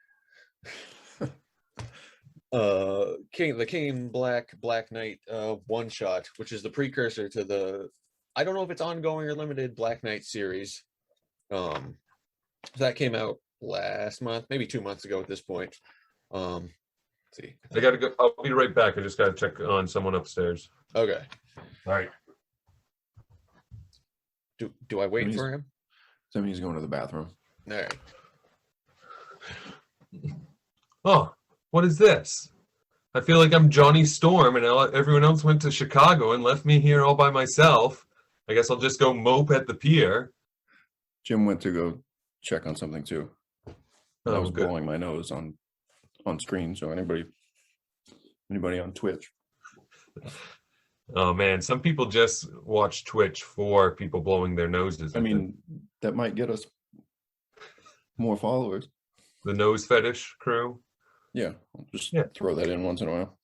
The King in Black Knight one shot, which is the precursor to the, I don't know if it's ongoing or limited, Black Knight series. That came out last month, maybe 2 months ago at this point. see. I gotta go. I'll be right back. I just gotta check on someone upstairs. Okay. All right. Do I wait Please. for him? Somebody's going to the bathroom. All right. Oh, what is this? I feel like I'm Johnny Storm and everyone else went to Chicago and left me here all by myself. I guess I'll just go mope at the pier. Jim went to go check on something too. I was good. blowing my nose on screen, so anybody on Twitch. Oh man, some people just watch Twitch for people blowing their noses. I mean, that might get us more followers. The nose fetish crew. Yeah, I'll just Yeah. throw that in once in a while.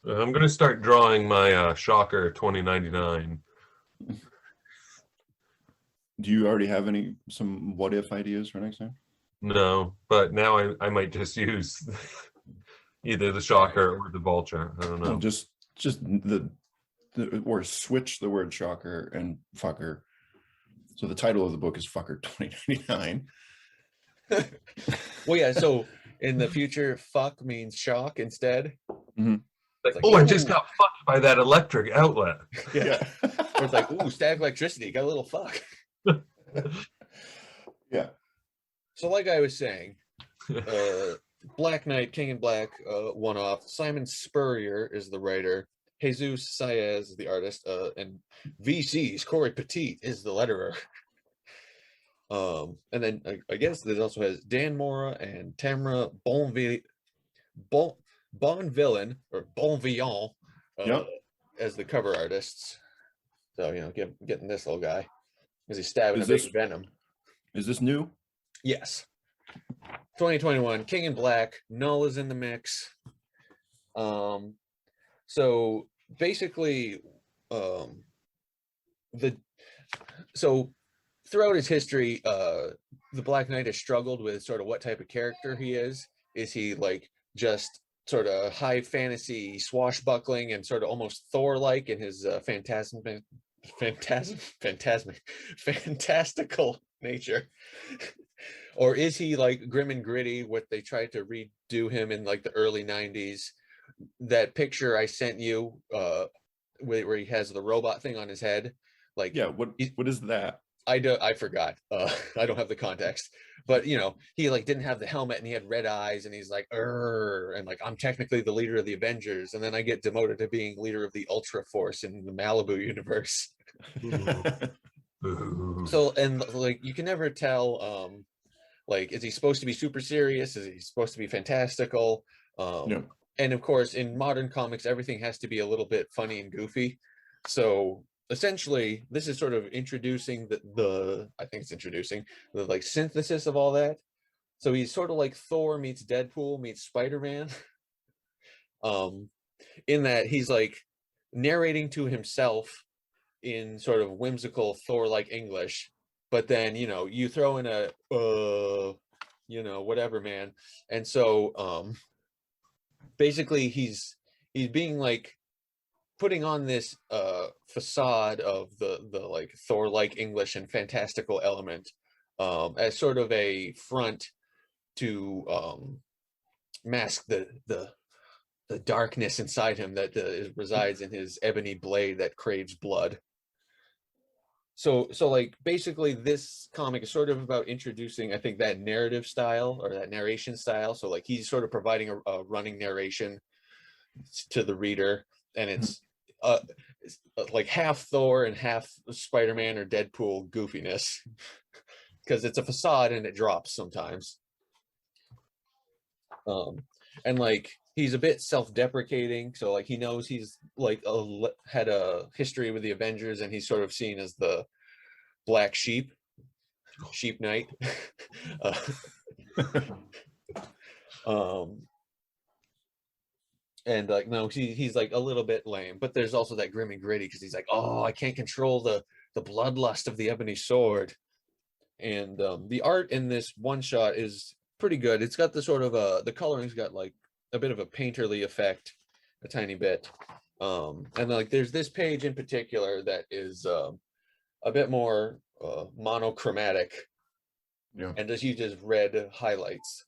I'm gonna start drawing my Shocker 2099. Do you already have some what if ideas for next time? No, but now I might just use either the Shocker or the Vulture. I don't know. No, just the or switch the word shocker and fucker. So the title of the book is Fucker 2099. Well, yeah. So in the future, fuck means shock instead. Mm-hmm. Like, like, oh, I just ooh. got fucked by that electric outlet. Yeah. Or it's like, ooh, static electricity. Got a little fuck. Yeah. So like I was saying, Black Knight, King in Black, one off. Simon Spurrier is the writer. Jesus Saez is the artist, and VC's Corey Petit is the letterer. And then I guess this also has Dan Mora and Tamara Bonvillain or Bonvillon Yep. as the cover artists. So getting this little guy as he's stabbing Is a big this- venom. Is this new? Yes. 2021, King in Black, Null is in the mix. So basically, throughout his history, the Black Knight has struggled with sort of what type of character he is. Is he like just sort of high fantasy swashbuckling and sort of almost Thor-like in his fantastical nature? Or is he like grim and gritty, what they tried to redo him in like the early 90s? That picture I sent you where he has the robot thing on his head. Like, Yeah, what is that? I forgot. I don't have the context. But he like didn't have the helmet and he had red eyes and he's like, and like, I'm technically the leader of the Avengers, and then I get demoted to being leader of the Ultra Force in the Malibu universe. So, and like you can never tell like, is he supposed to be super serious? Is he supposed to be fantastical? Yeah. And of course, in modern comics, everything has to be a little bit funny and goofy. So essentially, this is sort of introducing I think it's introducing the like synthesis of all that. So he's sort of like Thor meets Deadpool meets Spider-Man. In that he's like narrating to himself in sort of whimsical Thor-like English, but then you throw in a whatever, man. And so basically he's being like putting on this facade of the like Thor-like English and fantastical element as sort of a front to mask the darkness inside him that resides in his ebony blade that craves blood. So like basically this comic is sort of about introducing, I think, that narrative style or that narration style. So like he's sort of providing a running narration to the reader, and it's like half Thor and half Spider-Man or Deadpool goofiness because it's a facade and it drops sometimes. And like he's a bit self-deprecating, so like he knows he's like had a history with the Avengers, and he's sort of seen as the black sheep knight. And like no, he's like a little bit lame, but there's also that grim and gritty because he's like, oh, I can't control the bloodlust of the ebony sword. And the art in this one shot is pretty good. It's got the sort of the coloring's got like a bit of a painterly effect, a tiny bit. And like there's this page in particular that is a bit more monochromatic, Yeah. and you just red highlights.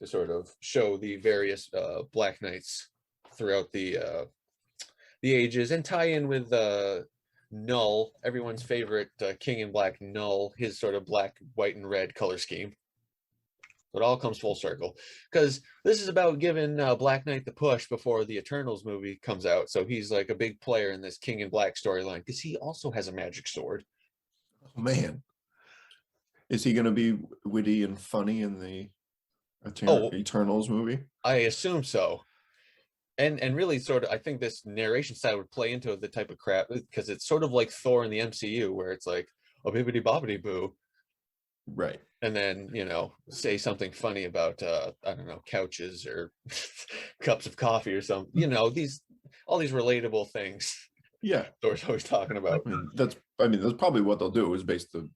to sort of show the various Black Knights throughout the ages, and tie in with Null, everyone's favorite King in Black Null, his sort of black, white, and red color scheme. It all comes full circle, because this is about giving Black Knight the push before the Eternals movie comes out. So he's like a big player in this King in Black storyline, because he also has a magic sword. Oh, man. Is he going to be witty and funny in the Eternals movie? I assume so. And really sort of, I think this narration style would play into the type of crap, because it's sort of like Thor in the MCU, where it's like, oh, bibbity bobbity boo. Right. And then, say something funny about, I don't know, couches or cups of coffee or something, all these relatable things. Yeah. Thor's always talking about. That's probably what they'll do, is base the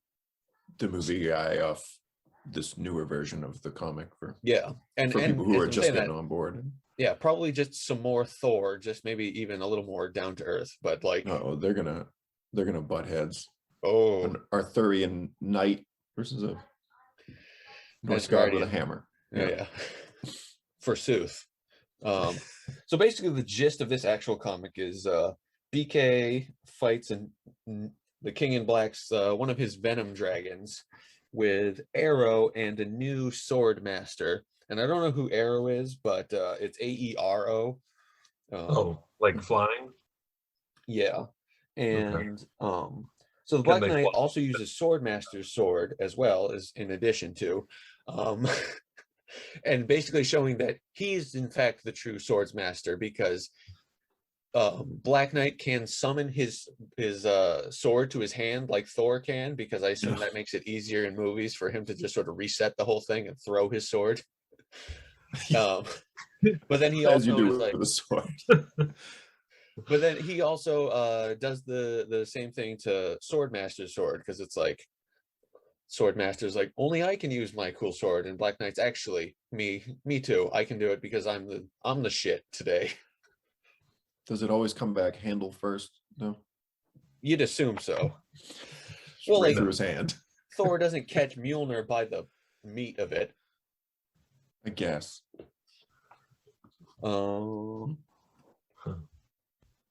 movie guy off this newer version of the comic for people who are just getting on board. Yeah, probably just some more Thor, just maybe even a little more down to earth, but like, they're gonna butt heads. An Arthurian knight versus a Norse god with a hammer. Yeah. Forsooth. So basically the gist of this actual comic is BK fights the King in Black's one of his Venom dragons with Arrow and a new sword master. And I don't know who Arrow is, but it's AERO. Like flying? Yeah. And so the Black Knight also uses Swordmaster's sword as well, as in addition to, and basically showing that he's in fact the true swords master, because Black Knight can summon his sword to his hand like Thor can, because I assume that makes it easier in movies for him to just sort of reset the whole thing and throw his sword. But then he also is like with a sword. But then he also does the same thing to Swordmaster's sword, because it's like Swordmaster's like, only I can use my cool sword, and Black Knight's actually me too. I can do it because I'm the shit today. Does it always come back handle first? No. You'd assume so. Well, like through his hand. Thor doesn't catch Mjolnir by the meat of it. I guess.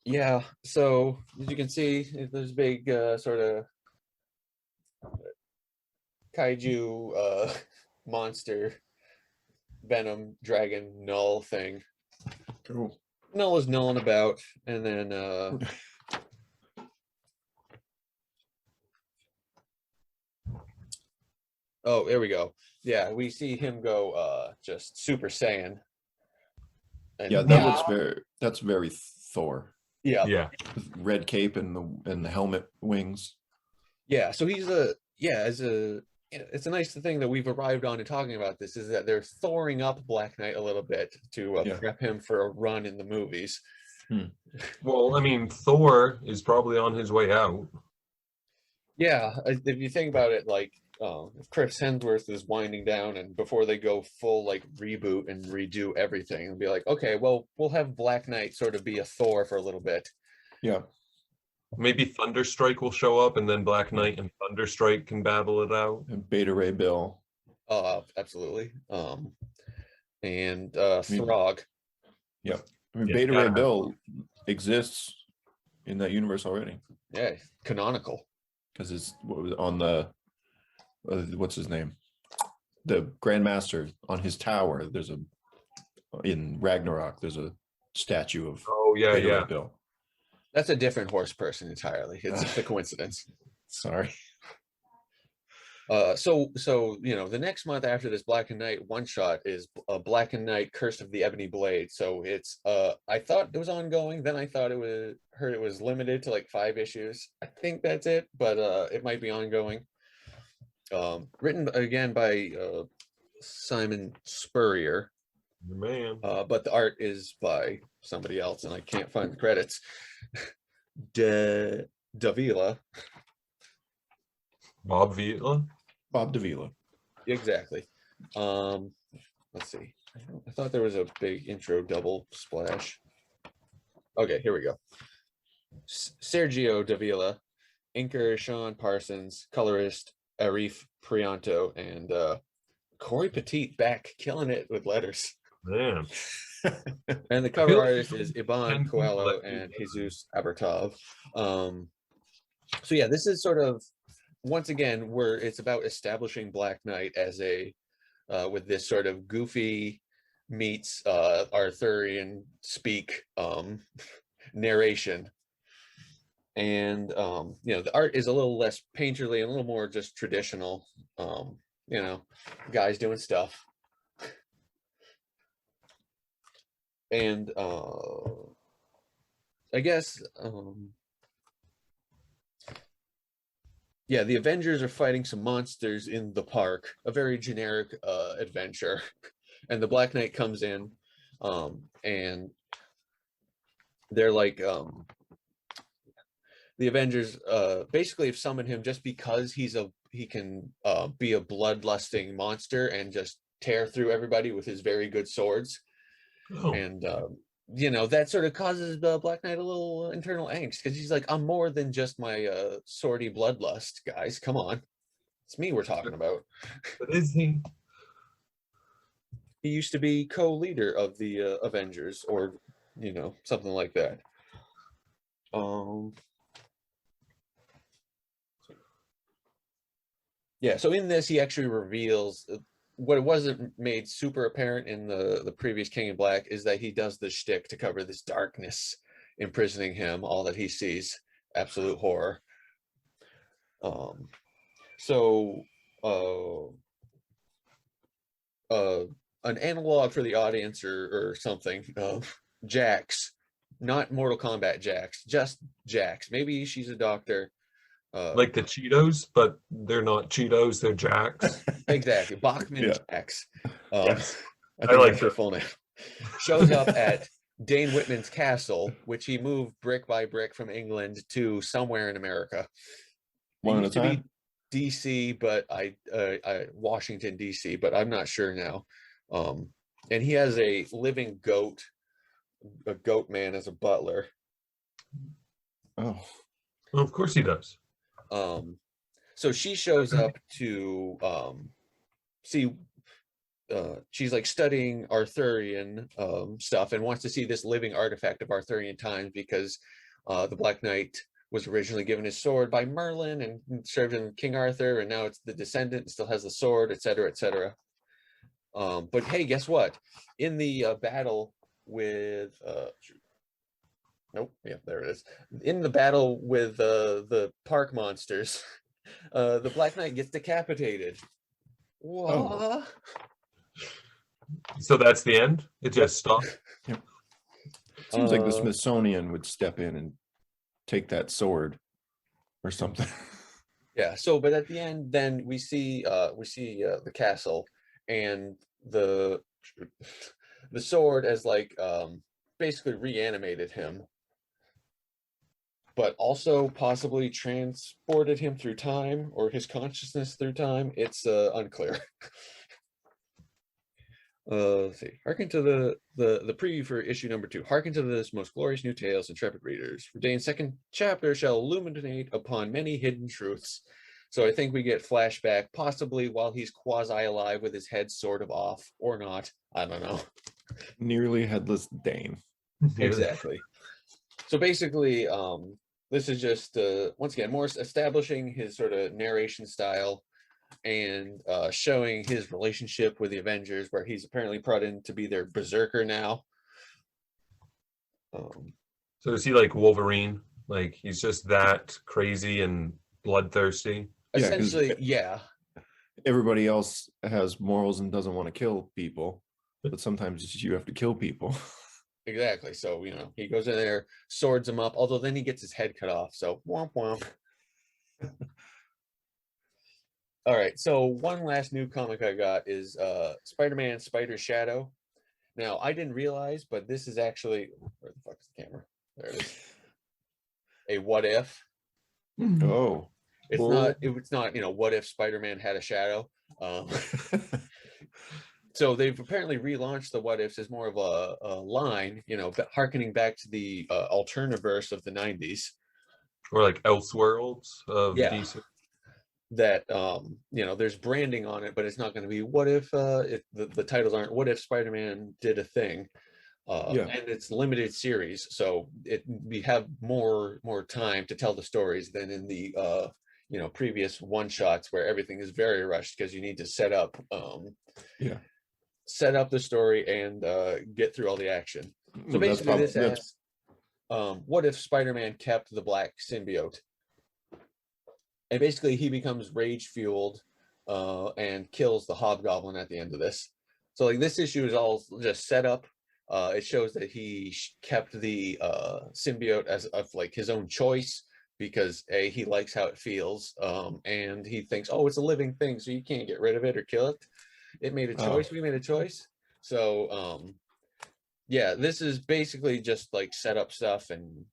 Yeah, so as you can see, there's big sort of kaiju monster Venom dragon Null thing. Cool. Null is knowing about, and then oh, there we go. Yeah, we see him go just Super Saiyan. And that's very Thor. Yeah. With red cape and the helmet wings. Yeah, so he's it's a nice thing that we've arrived on in talking about this, is that they're Thoring up Black Knight a little bit to prep him for a run in the movies. Well, I mean, Thor is probably on his way out. Yeah, if you think about it, like if Chris Hemsworth is winding down, and before they go full like reboot and redo everything, and be like, okay, well, we'll have Black Knight sort of be a Thor for a little bit. Yeah. Maybe Thunderstrike will show up, and then Black Knight and Thunderstrike can battle it out. And Beta Ray Bill. Absolutely. And Throg. Yeah. I mean, Beta Ray Bill exists in that universe already. Yeah, canonical. Because it's on the what's his name? The Grandmaster on his tower. In Ragnarok, there's a statue of Beta Ray Bill. That's a different horse person entirely. It's just a coincidence. Sorry. So the next month after this Black and Night one shot is Black and Night Curse of the Ebony Blade. So it's I thought it was ongoing, then I thought heard it was limited to like 5 issues. I think that's it, but it might be ongoing. Written again by Simon Spurrier. Man. But the art is by somebody else, and I can't find the credits. Davila. Bob Vila. Bob Davila. Exactly. Let's see. I thought there was a big intro double splash. Okay, here we go. Sergio Davila, inker Sean Parsons, colorist Arif Prianto, and Corey Petit back killing it with letters. Man. And the I cover feel like artist is Iban 10 people Coelho that do and that. Jesus Abertov. So yeah, this is sort of, once again, where it's about establishing Black Knight as a with this sort of goofy meets Arthurian speak narration. And you know, the art is a little less painterly and a little more just traditional. You know, guys doing stuff. And I guess yeah, the Avengers are fighting some monsters in the park, a very generic adventure. And the Black Knight comes in, and they're like, the Avengers basically have summoned him just because he can be a bloodlusting monster and just tear through everybody with his very good swords. Oh, And you know, that sort of causes Black Knight a little internal angst, because he's like, I'm more than just my swordy bloodlust, guys. Come on, it's me we're talking about. but is he? He used to be co-leader of the Avengers, or you know, something like that. Yeah, so in this, he actually reveals what it wasn't made super apparent in the previous King in Black is that he does the shtick to cover this darkness imprisoning him, all that he sees, absolute horror. So an analog for the audience or something, Jax, not Mortal Kombat Jax, just Jax. Maybe she's a doctor. Like the Cheetos, but they're not Cheetos, they're Jacks. Exactly, Bachman Yeah. Jax. Yes. I think like that's her full name. Shows up at Dane Whitman's castle, which he moved brick by brick from England to somewhere in America. One at a used to be time. DC, but Washington DC, but I'm not sure now. And he has a living goat, a goat man as a butler. Oh, Well, of course he does. So she shows up to see. She's like studying Arthurian stuff and wants to see this living artifact of Arthurian times, because the Black Knight was originally given his sword by Merlin and served in King Arthur, and now it's the descendant and still has the sword, etc., etc. But hey, guess what? In the battle with nope, yeah, there it is. In the battle with the park monsters, the Black Knight gets decapitated. What? Oh. So that's the end? It just stopped? seems like the Smithsonian would step in and take that sword or something. Yeah. So, but at the end, then we see the castle and the sword as like basically reanimated him, but also possibly transported him through time or his consciousness through time. It's unclear. Let's see. Hearken to the preview for issue number 2. Hearken to this most glorious new tales, intrepid readers. For Dane's second chapter shall illuminate upon many hidden truths. So I think we get flashback, possibly while he's quasi-alive with his head sort of off, or not. I don't know. Nearly headless Dane. Exactly. So basically, this is just, once again, more establishing his sort of narration style and showing his relationship with the Avengers, where he's apparently brought in to be their berserker now. So is he like Wolverine? Like he's just that crazy and bloodthirsty? Essentially, yeah. Everybody else has morals and doesn't want to kill people, but sometimes you have to kill people. Exactly. So, you know, he goes in there, swords him up, although then he gets his head cut off. So, womp womp. All right. So, one last new comic I got is Spider-Man Spider Shadow. Now, I didn't realize, but this is actually, where the fuck is the camera? There it is. A what if. Oh. It's not, you know, what if Spider-Man had a shadow? So they've apparently relaunched the what ifs as more of a line, you know, harkening back to the Alternaverse of the 90s. Or like Elseworlds of Yeah. DC? that there's branding on it, but it's not going to be what if the titles aren't what if Spider-Man did a thing. And it's limited series, so we have more time to tell the stories than in the previous one shots where everything is very rushed because you need to set up the story and get through all the action. So basically this asks, what if Spider-Man kept the black symbiote? And basically he becomes rage fueled and kills the Hobgoblin at the end of this. So like this issue is all just set up. It shows that he kept the symbiote as of like his own choice because he likes how it feels, and he thinks, oh, it's a living thing, so you can't get rid of it or kill it. It made a choice. We made a choice. So yeah, this is basically just like setup stuff, and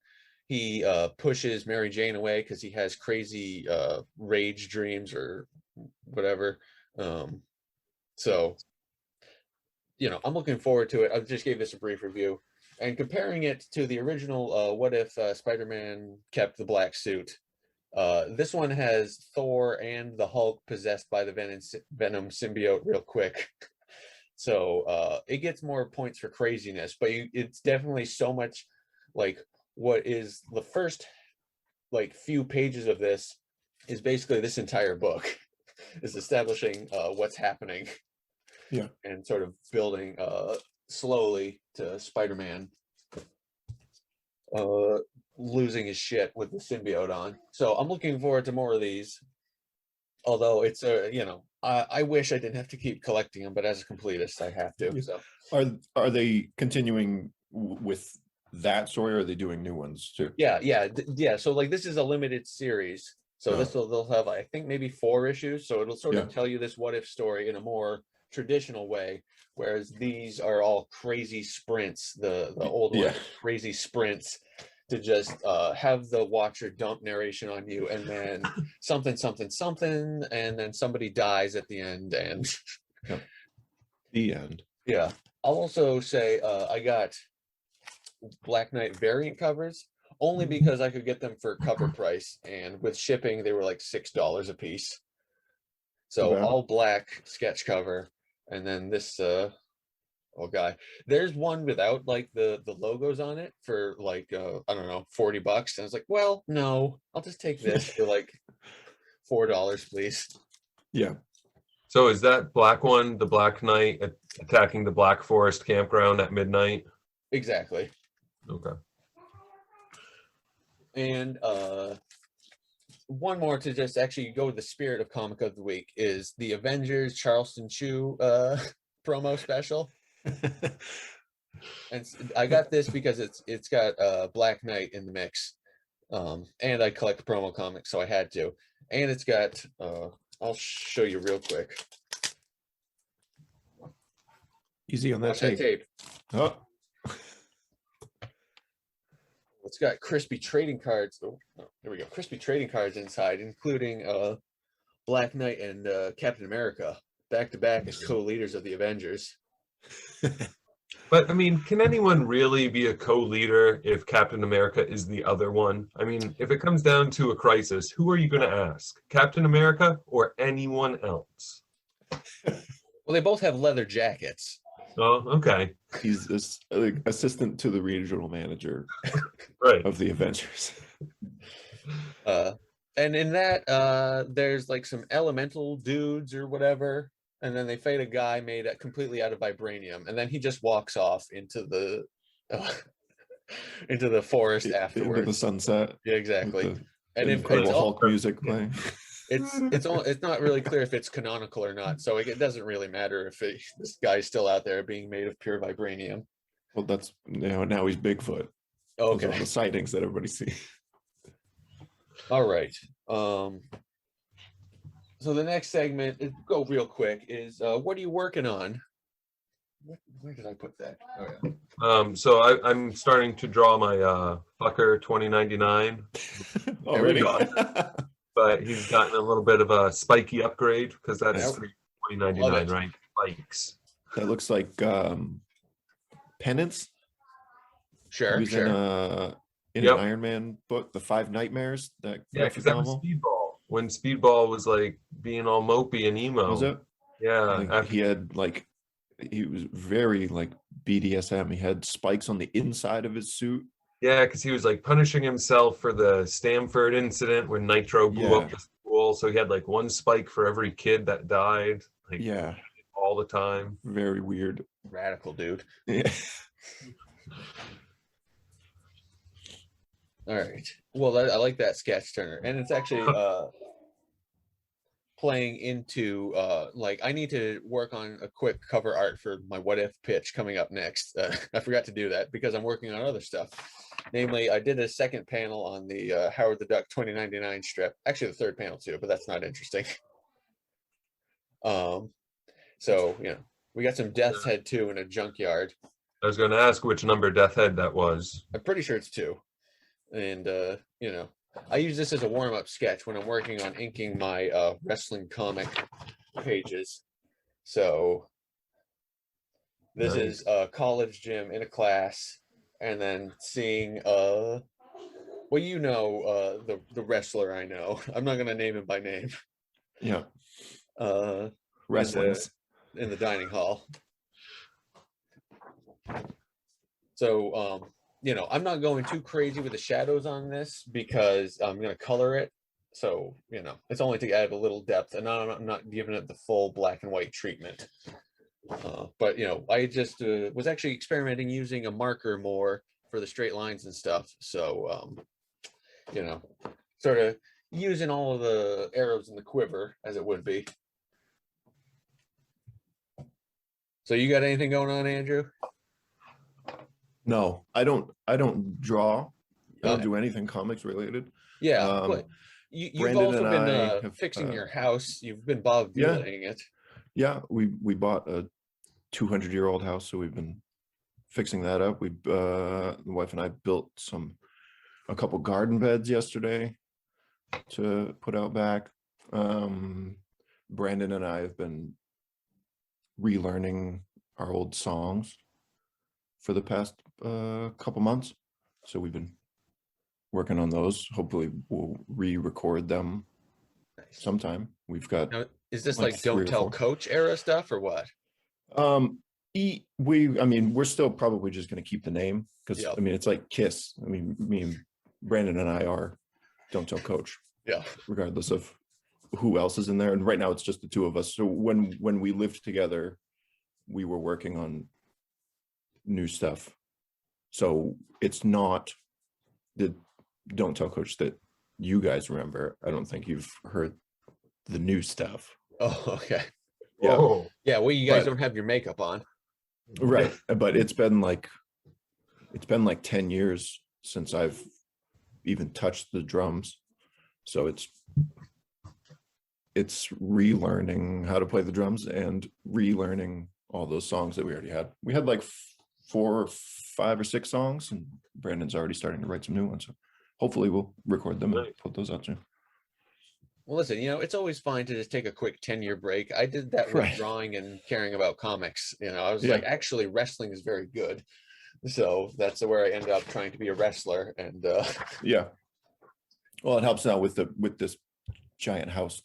he pushes Mary Jane away because he has crazy rage dreams or whatever. So I'm looking forward to it. I just gave this a brief review and comparing it to the original what if Spider-Man kept the black suit. This one has Thor and the Hulk possessed by the Venom symbiote real quick. So it gets more points for craziness, but it's definitely so much like what is the first like few pages of this is basically this entire book is establishing what's happening. Yeah. And sort of building slowly to Spider-Man losing his shit with the symbiote on. So I'm looking forward to more of these. Although it's I wish I didn't have to keep collecting them, but as a completist, I have to. So are they continuing with that story, or are they doing new ones too? Yeah. So like this is a limited series. So they'll have I think maybe 4 issues. So it'll sort of tell you this what if story in a more traditional way, whereas these are all crazy sprints. The old ones, crazy sprints to just have the watcher dump narration on you, and then something, and then somebody dies at the end, and the end. Yeah. I'll also say I got Black Knight variant covers only because I could get them for cover price, and with shipping they were like $6 a piece. So all black sketch cover, and then this there's one without like the logos on it for like I don't know, $40, and I was like, well, no, I'll just take this for like $4, please. Yeah. So is that black one the Black Knight attacking the Black Forest campground at midnight? Exactly. Okay. And one more to just actually go with the spirit of comic of the week is the Avengers Charleston Chew promo special. And I got this because it's got Black Knight in the mix, and I collect promo comics, so I had to. And it's got I'll show you real quick. Easy on that Watch that tape. Oh. It's got crispy trading cards. Oh, there we go. Crispy trading cards inside, including Black Knight and Captain America back to back as co-leaders of the Avengers. But I mean, can anyone really be a co-leader if Captain America is the other one? I mean, if it comes down to a crisis, who are you going to ask? Captain America or anyone else? Well, they both have leather jackets. Oh, okay. He's assistant to the regional manager right. of the Avengers. And in that, there's like some elemental dudes or whatever, and then they fight a guy made completely out of vibranium, and then he just walks off into the forest afterwards. Into the sunset. Yeah, exactly. And incredible Hulk music playing. It's not really clear if it's canonical or not, so it doesn't really matter if this guy's still out there being made of pure vibranium. Well, that's now he's Bigfoot. Okay. Those are the sightings that everybody sees. All right. So the next segment, go real quick, is what are you working on? Where did I put that? Oh, yeah. So I'm starting to draw my Fucker 2099. Already. But he's gotten a little bit of a spiky upgrade because that's 2099, right? Spikes. That looks like Penance. Sure. He was in an Iron Man book, The 5 Nightmares. That because that was Speedball. when Speedball was like being all mopey and emo. Was it? Yeah, Like, he had like, he was very like BDSM. He had spikes on the inside of his suit. yeah, because he was like punishing himself for the Stanford incident when Nitro blew up the school. So he had like one spike for every kid that died. Like, Yeah, all the time. very weird. Radical dude. Yeah. All right. Well, I like that sketch, Turner, and it's actually playing into like I need to work on a quick cover art for my what if pitch coming up next. I forgot to do that because I'm working on other stuff. Namely, I did a second panel on the Howard the Duck 2099 strip. Actually, the third panel too, but that's not interesting. So we got some Death's Head 2 in a junkyard. I was going to ask which number Death Head that was. I'm pretty sure it's 2. And I use this as a warm-up sketch when I'm working on inking my wrestling comic pages. So this is a college gym in a class, and then seeing the wrestler I know. I'm not gonna name him by name. Yeah. Wrestlings in the dining hall. So I'm not going too crazy with the shadows on this because I'm going to color it. So, it's only to add a little depth, and I'm not giving it the full black and white treatment. But, I just was actually experimenting using a marker more for the straight lines and stuff. So, sort of using all of the arrows in the quiver, as it would be. So you got anything going on, Andrew? No, I don't draw. I don't do anything comics related. Yeah, but you've Brandon also and been I have, fixing your house. You've been Bob Vilaing it. Yeah, we bought a 200-year-old house, so we've been fixing that up. The wife and I built a couple garden beds yesterday to put out back. Brandon and I have been relearning our old songs for the past couple months, so we've been working on those. Hopefully we'll re-record them sometime. We've got now, is this like Don't Tell Coach era stuff or what? We're still probably just going to keep the name because it's like Kiss. Me and Brandon and I are Don't Tell Coach, regardless of who else is in there. And right now it's just the two of us. So when we lived together, we were working on new stuff, so it's not the Don't Tell Coach that you guys remember. I don't think you've heard the new stuff. Oh, okay. Yeah. Well, you guys don't have your makeup on, right? But it's been like 10 years since I've even touched the drums, so it's relearning how to play the drums and relearning all those songs that we already had. We had like 4 or 5 or 6 songs, and Brandon's already starting to write some new ones. So hopefully we'll record them and put those out soon. Well, listen, it's always fine to just take a quick 10-year break. I did that with drawing and caring about comics. I was like, actually, wrestling is very good. So that's where I ended up trying to be a wrestler. And well, it helps now with this giant house.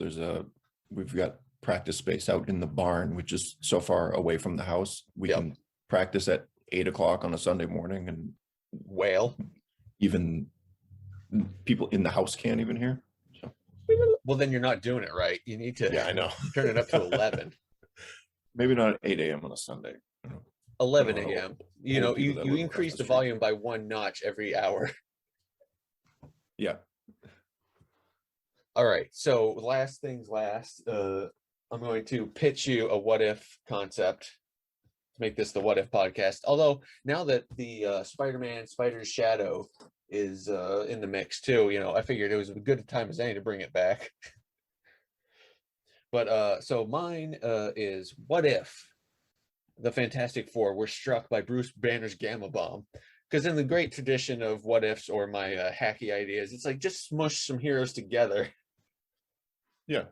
We've got practice space out in the barn, which is so far away from the house. We can practice at 8 o'clock on a Sunday morning, and even people in the house can't even hear. So. Well, then you're not doing it right. You need to I know. turn it up to 11. Maybe not 8 a.m. on a Sunday. 11 a.m. You increase the volume by 1 notch every hour. Yeah. All right. So last things last, I'm going to pitch you a what if concept to make this the what if podcast. Although now that the Spider-Man Spider's Shadow is in the mix too, I figured it was a good time as any to bring it back. But so mine is, what if the Fantastic Four were struck by Bruce Banner's gamma bomb? Because in the great tradition of what ifs or my hacky ideas, it's like just smush some heroes together. Yeah.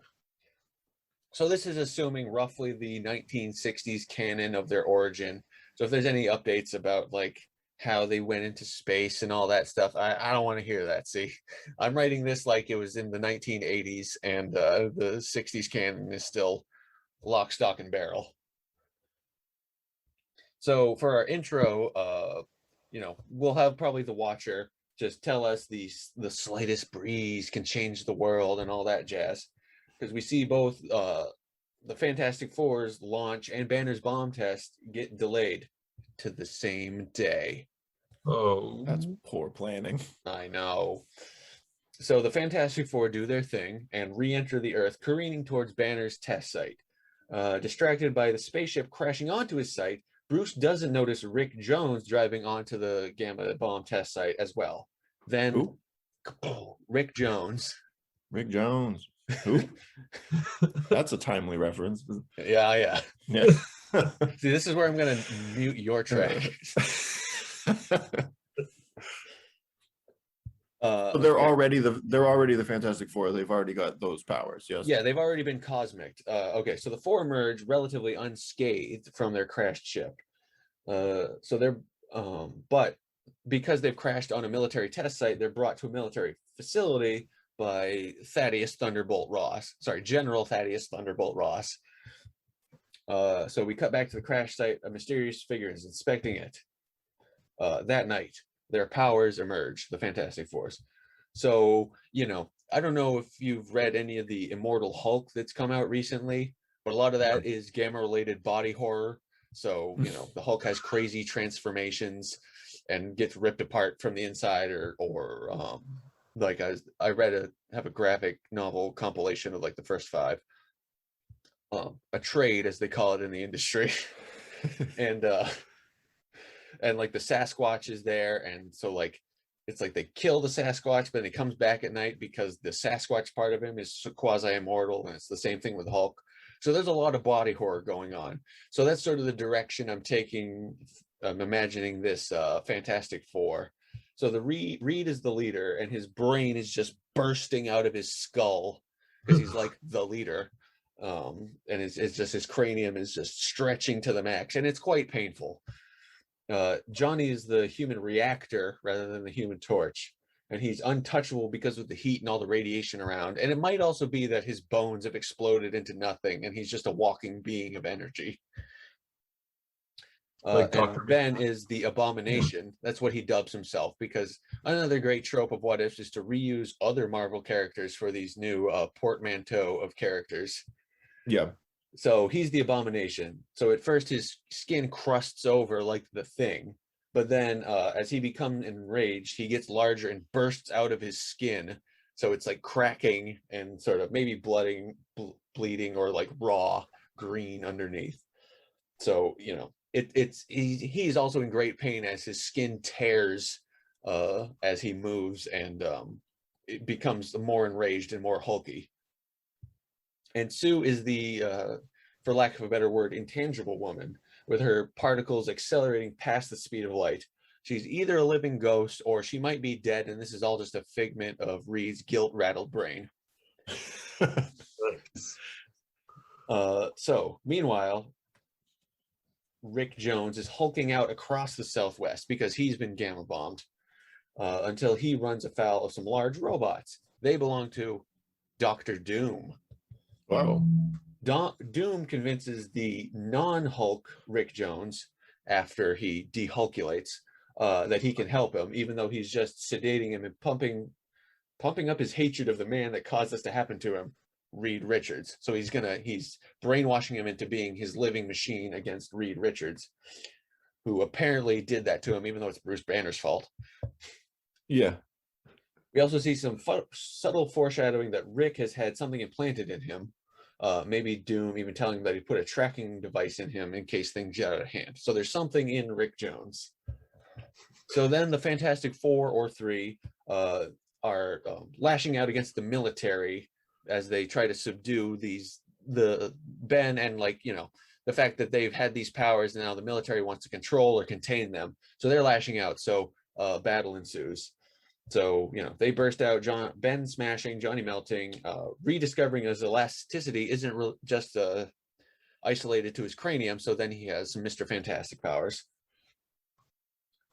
So this is assuming roughly the 1960s canon of their origin. So if there's any updates about like how they went into space and all that stuff. I don't want to hear that. See, I'm writing this like it was in the 1980s, and the 60s canon is still lock, stock, and barrel. So for our intro, we'll have probably the Watcher just tell us the slightest breeze can change the world and all that jazz, because we see both the Fantastic Four's launch and Banner's bomb test get delayed to the same day. Oh, That's poor planning. I know. So the Fantastic Four do their thing and re-enter the Earth, careening towards Banner's test site. Distracted by the spaceship crashing onto his site, Bruce doesn't notice Rick Jones driving onto the Gamma bomb test site as well. Then, Who? Rick Jones. Rick Jones. Who? That's a timely reference. Yeah. Yeah. See, this is where I'm going to mute your track. So they're already the Fantastic Four. They've already got those powers. Yes. Yeah, they've already been cosmic. Okay, so the four emerge relatively unscathed from their crashed ship. So they're but because they've crashed on a military test site, they're brought to a military facility by General Thaddeus Thunderbolt Ross. So we cut back to the crash site. A mysterious figure is inspecting it. That night, their powers emerge, the Fantastic Fours. So, I don't know if you've read any of the Immortal Hulk that's come out recently, but a lot of that is gamma-related body horror. So, the Hulk has crazy transformations and gets ripped apart from the inside, or like I have a graphic novel compilation of like the first 5. A trade, as they call it in the industry. and like the Sasquatch is there, and so like it's like they kill the Sasquatch, but he comes back at night because the Sasquatch part of him is quasi-immortal, and it's the same thing with Hulk. So there's a lot of body horror going on. So that's sort of the direction I'm taking. I'm imagining this Fantastic Four. So the Reed is the leader, and his brain is just bursting out of his skull because he's like the leader. And it's just his cranium is just stretching to the max, and it's quite painful. Johnny is the human reactor rather than the human torch, and he's untouchable because of the heat and all the radiation around. And it might also be that his bones have exploded into nothing, and he's just a walking being of energy. Like and Dr. Ben is the Abomination. That's what he dubs himself, because another great trope of What If is to reuse other Marvel characters for these new portmanteau of characters. Yeah. So he's the Abomination. So at first his skin crusts over like the Thing, but then as he becomes enraged, he gets larger and bursts out of his skin. So it's like cracking and sort of maybe bleeding or like raw green underneath. So he's also in great pain as his skin tears as he moves, and it becomes more enraged and more hulky. And Sue is the, for lack of a better word, intangible woman, with her particles accelerating past the speed of light. She's either a living ghost or she might be dead, and this is all just a figment of Reed's guilt-rattled brain. So, meanwhile, Rick Jones is hulking out across the Southwest because he's been gamma bombed until he runs afoul of some large robots. They belong to Dr. Doom. Wow. Doom convinces the non-Hulk Rick Jones, after he dehulkulates, that he can help him, even though he's just sedating him and pumping up his hatred of the man that caused this to happen to him, Reed Richards. So he's brainwashing him into being his living machine against Reed Richards, who apparently did that to him, even though it's Bruce Banner's fault. Yeah. We also see some subtle foreshadowing that Rick has had something implanted in him. Maybe Doom even telling him that he put a tracking device in him in case things get out of hand. So there's something in Rick Jones. So then the Fantastic Four or 3 are lashing out against the military as they try to subdue the Ben, and the fact that they've had these powers and now the military wants to control or contain them. So they're lashing out. So battle ensues. So, they burst out, Ben smashing, Johnny melting, rediscovering his elasticity isn't just isolated to his cranium. So then he has some Mr. Fantastic powers.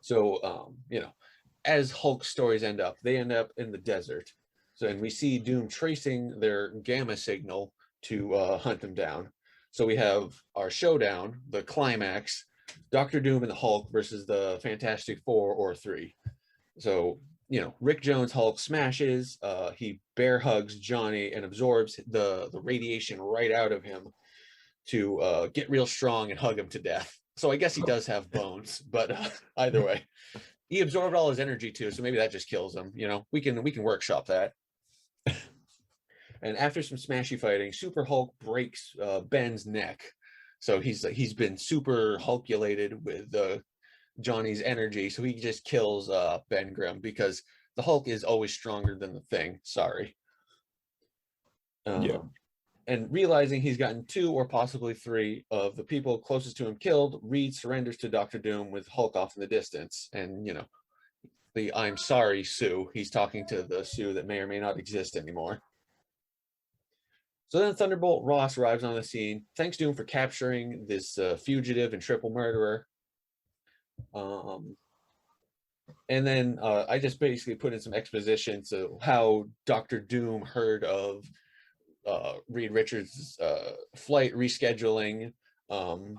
So, as Hulk stories they end up in the desert. So, and we see Doom tracing their gamma signal to hunt them down. So we have our showdown, the climax, Doctor Doom and the Hulk versus the Fantastic Four or three. So, Rick Jones Hulk smashes, he bear hugs Johnny and absorbs the radiation right out of him to get real strong and hug him to death. So I guess he does have bones, but either way, he absorbed all his energy too. So maybe that just kills him. We can workshop that. And after some smashy fighting, Super Hulk breaks Ben's neck. So he's been super Hulkulated with Johnny's energy, so he just kills Ben Grimm because the Hulk is always stronger than the Thing. Sorry. Yeah. And realizing he's gotten 2 or possibly 3 of the people closest to him killed, Reed surrenders to Doctor Doom with Hulk off in the distance. And, the I'm sorry, Sue. He's talking to the Sue that may or may not exist anymore. So then Thunderbolt Ross arrives on the scene. Thanks Doom for capturing this fugitive and triple murderer. And then I just basically put in some exposition to how Doctor Doom heard of Reed Richards' flight rescheduling, and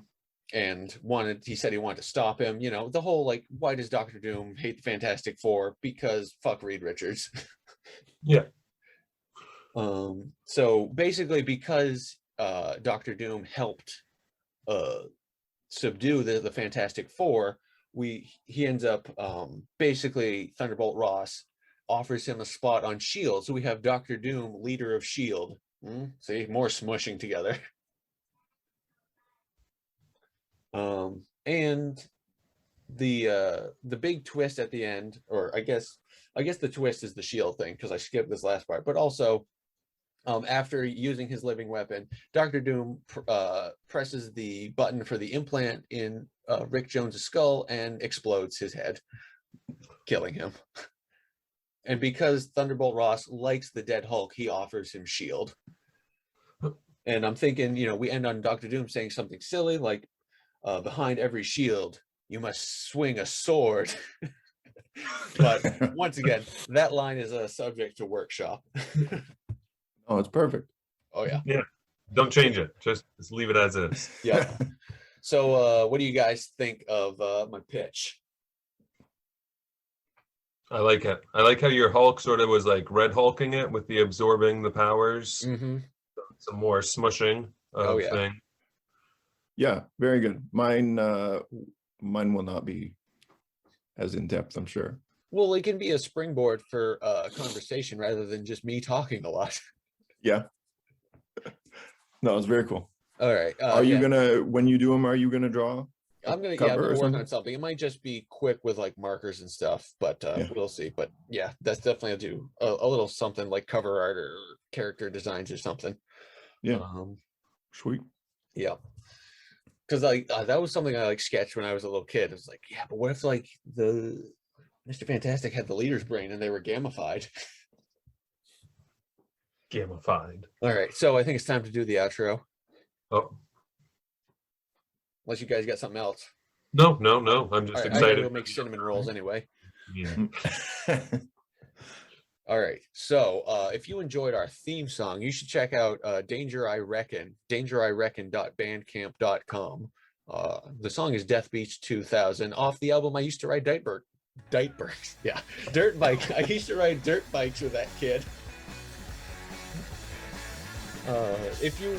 he said he wanted to stop him. The whole why does Doctor Doom hate the Fantastic Four? Because fuck Reed Richards. Yeah. So basically, because Doctor Doom helped subdue the Fantastic Four, he ends up basically Thunderbolt Ross offers him a spot on Shield. So we have Doctor Doom, leader of Shield. See, more smushing together. And the big twist at the end, or I guess the twist is the Shield thing, because I skipped this last part, but also after using his living weapon, Doctor Doom presses the button for the implant in Rick Jones' skull and explodes his head, killing him. And because Thunderbolt Ross likes the dead Hulk, he offers him Shield. And I'm thinking, we end on Doctor Doom saying something silly like, behind every shield, you must swing a sword. But once again, that line is a subject to workshop. Oh, it's perfect. Oh, yeah. Yeah. Don't change it. Just leave it as is. Yeah. So what do you guys think of my pitch? I like it. I like how your Hulk sort of was like red hulking it with the absorbing the powers. Mm-hmm. Some more smushing of thing. Yeah, very good. Mine will not be as in depth, I'm sure. Well, it can be a springboard for conversation rather than just me talking a lot. Yeah. No, it's very cool. All right. Are you gonna, when you do them, are you gonna draw? I'm gonna work on something. It might just be quick with markers and stuff, but we'll see. But yeah, that's definitely a little something like cover art or character designs or something. Yeah. Sweet. Yeah. Because that was something I sketched when I was a little kid. It was like, yeah, but what if the Mr. Fantastic had the leader's brain and they were gamified? Gamified. All right, so I think it's time to do the outro. Oh. Unless you guys got something else. No. I'm just excited. I gotta go make cinnamon rolls anyway. Yeah. All right, so if you enjoyed our theme song, you should check out Danger I Reckon, dangerireckon.bandcamp.com. The song is Death Beach 2000 off the album I Used to Ride Dirt Bike. I used to ride dirt bikes with that kid. If you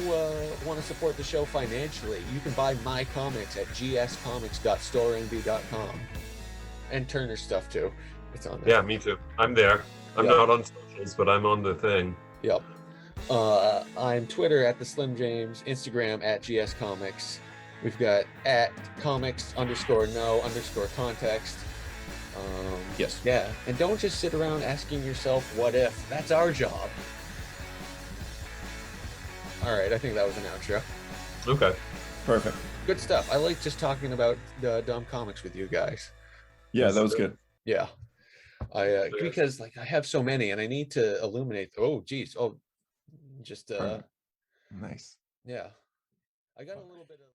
want to support the show financially, you can buy my comics at gscomics.storenb.com, and Turner's stuff too. It's on there. Yeah, me too. I'm there. I'm not on socials, but I'm on the thing. Yep. I'm Twitter at the Slim James, Instagram at gscomics. We've got at comics_no_context. Yes. Yeah, and don't just sit around asking yourself what if. That's our job. All right, I think that was an outro. Okay. Perfect. Good stuff. I like just talking about dumb comics with you guys. Yeah, that was good. Yeah. Because I have so many and I need to illuminate. Nice. Yeah. I got a little bit of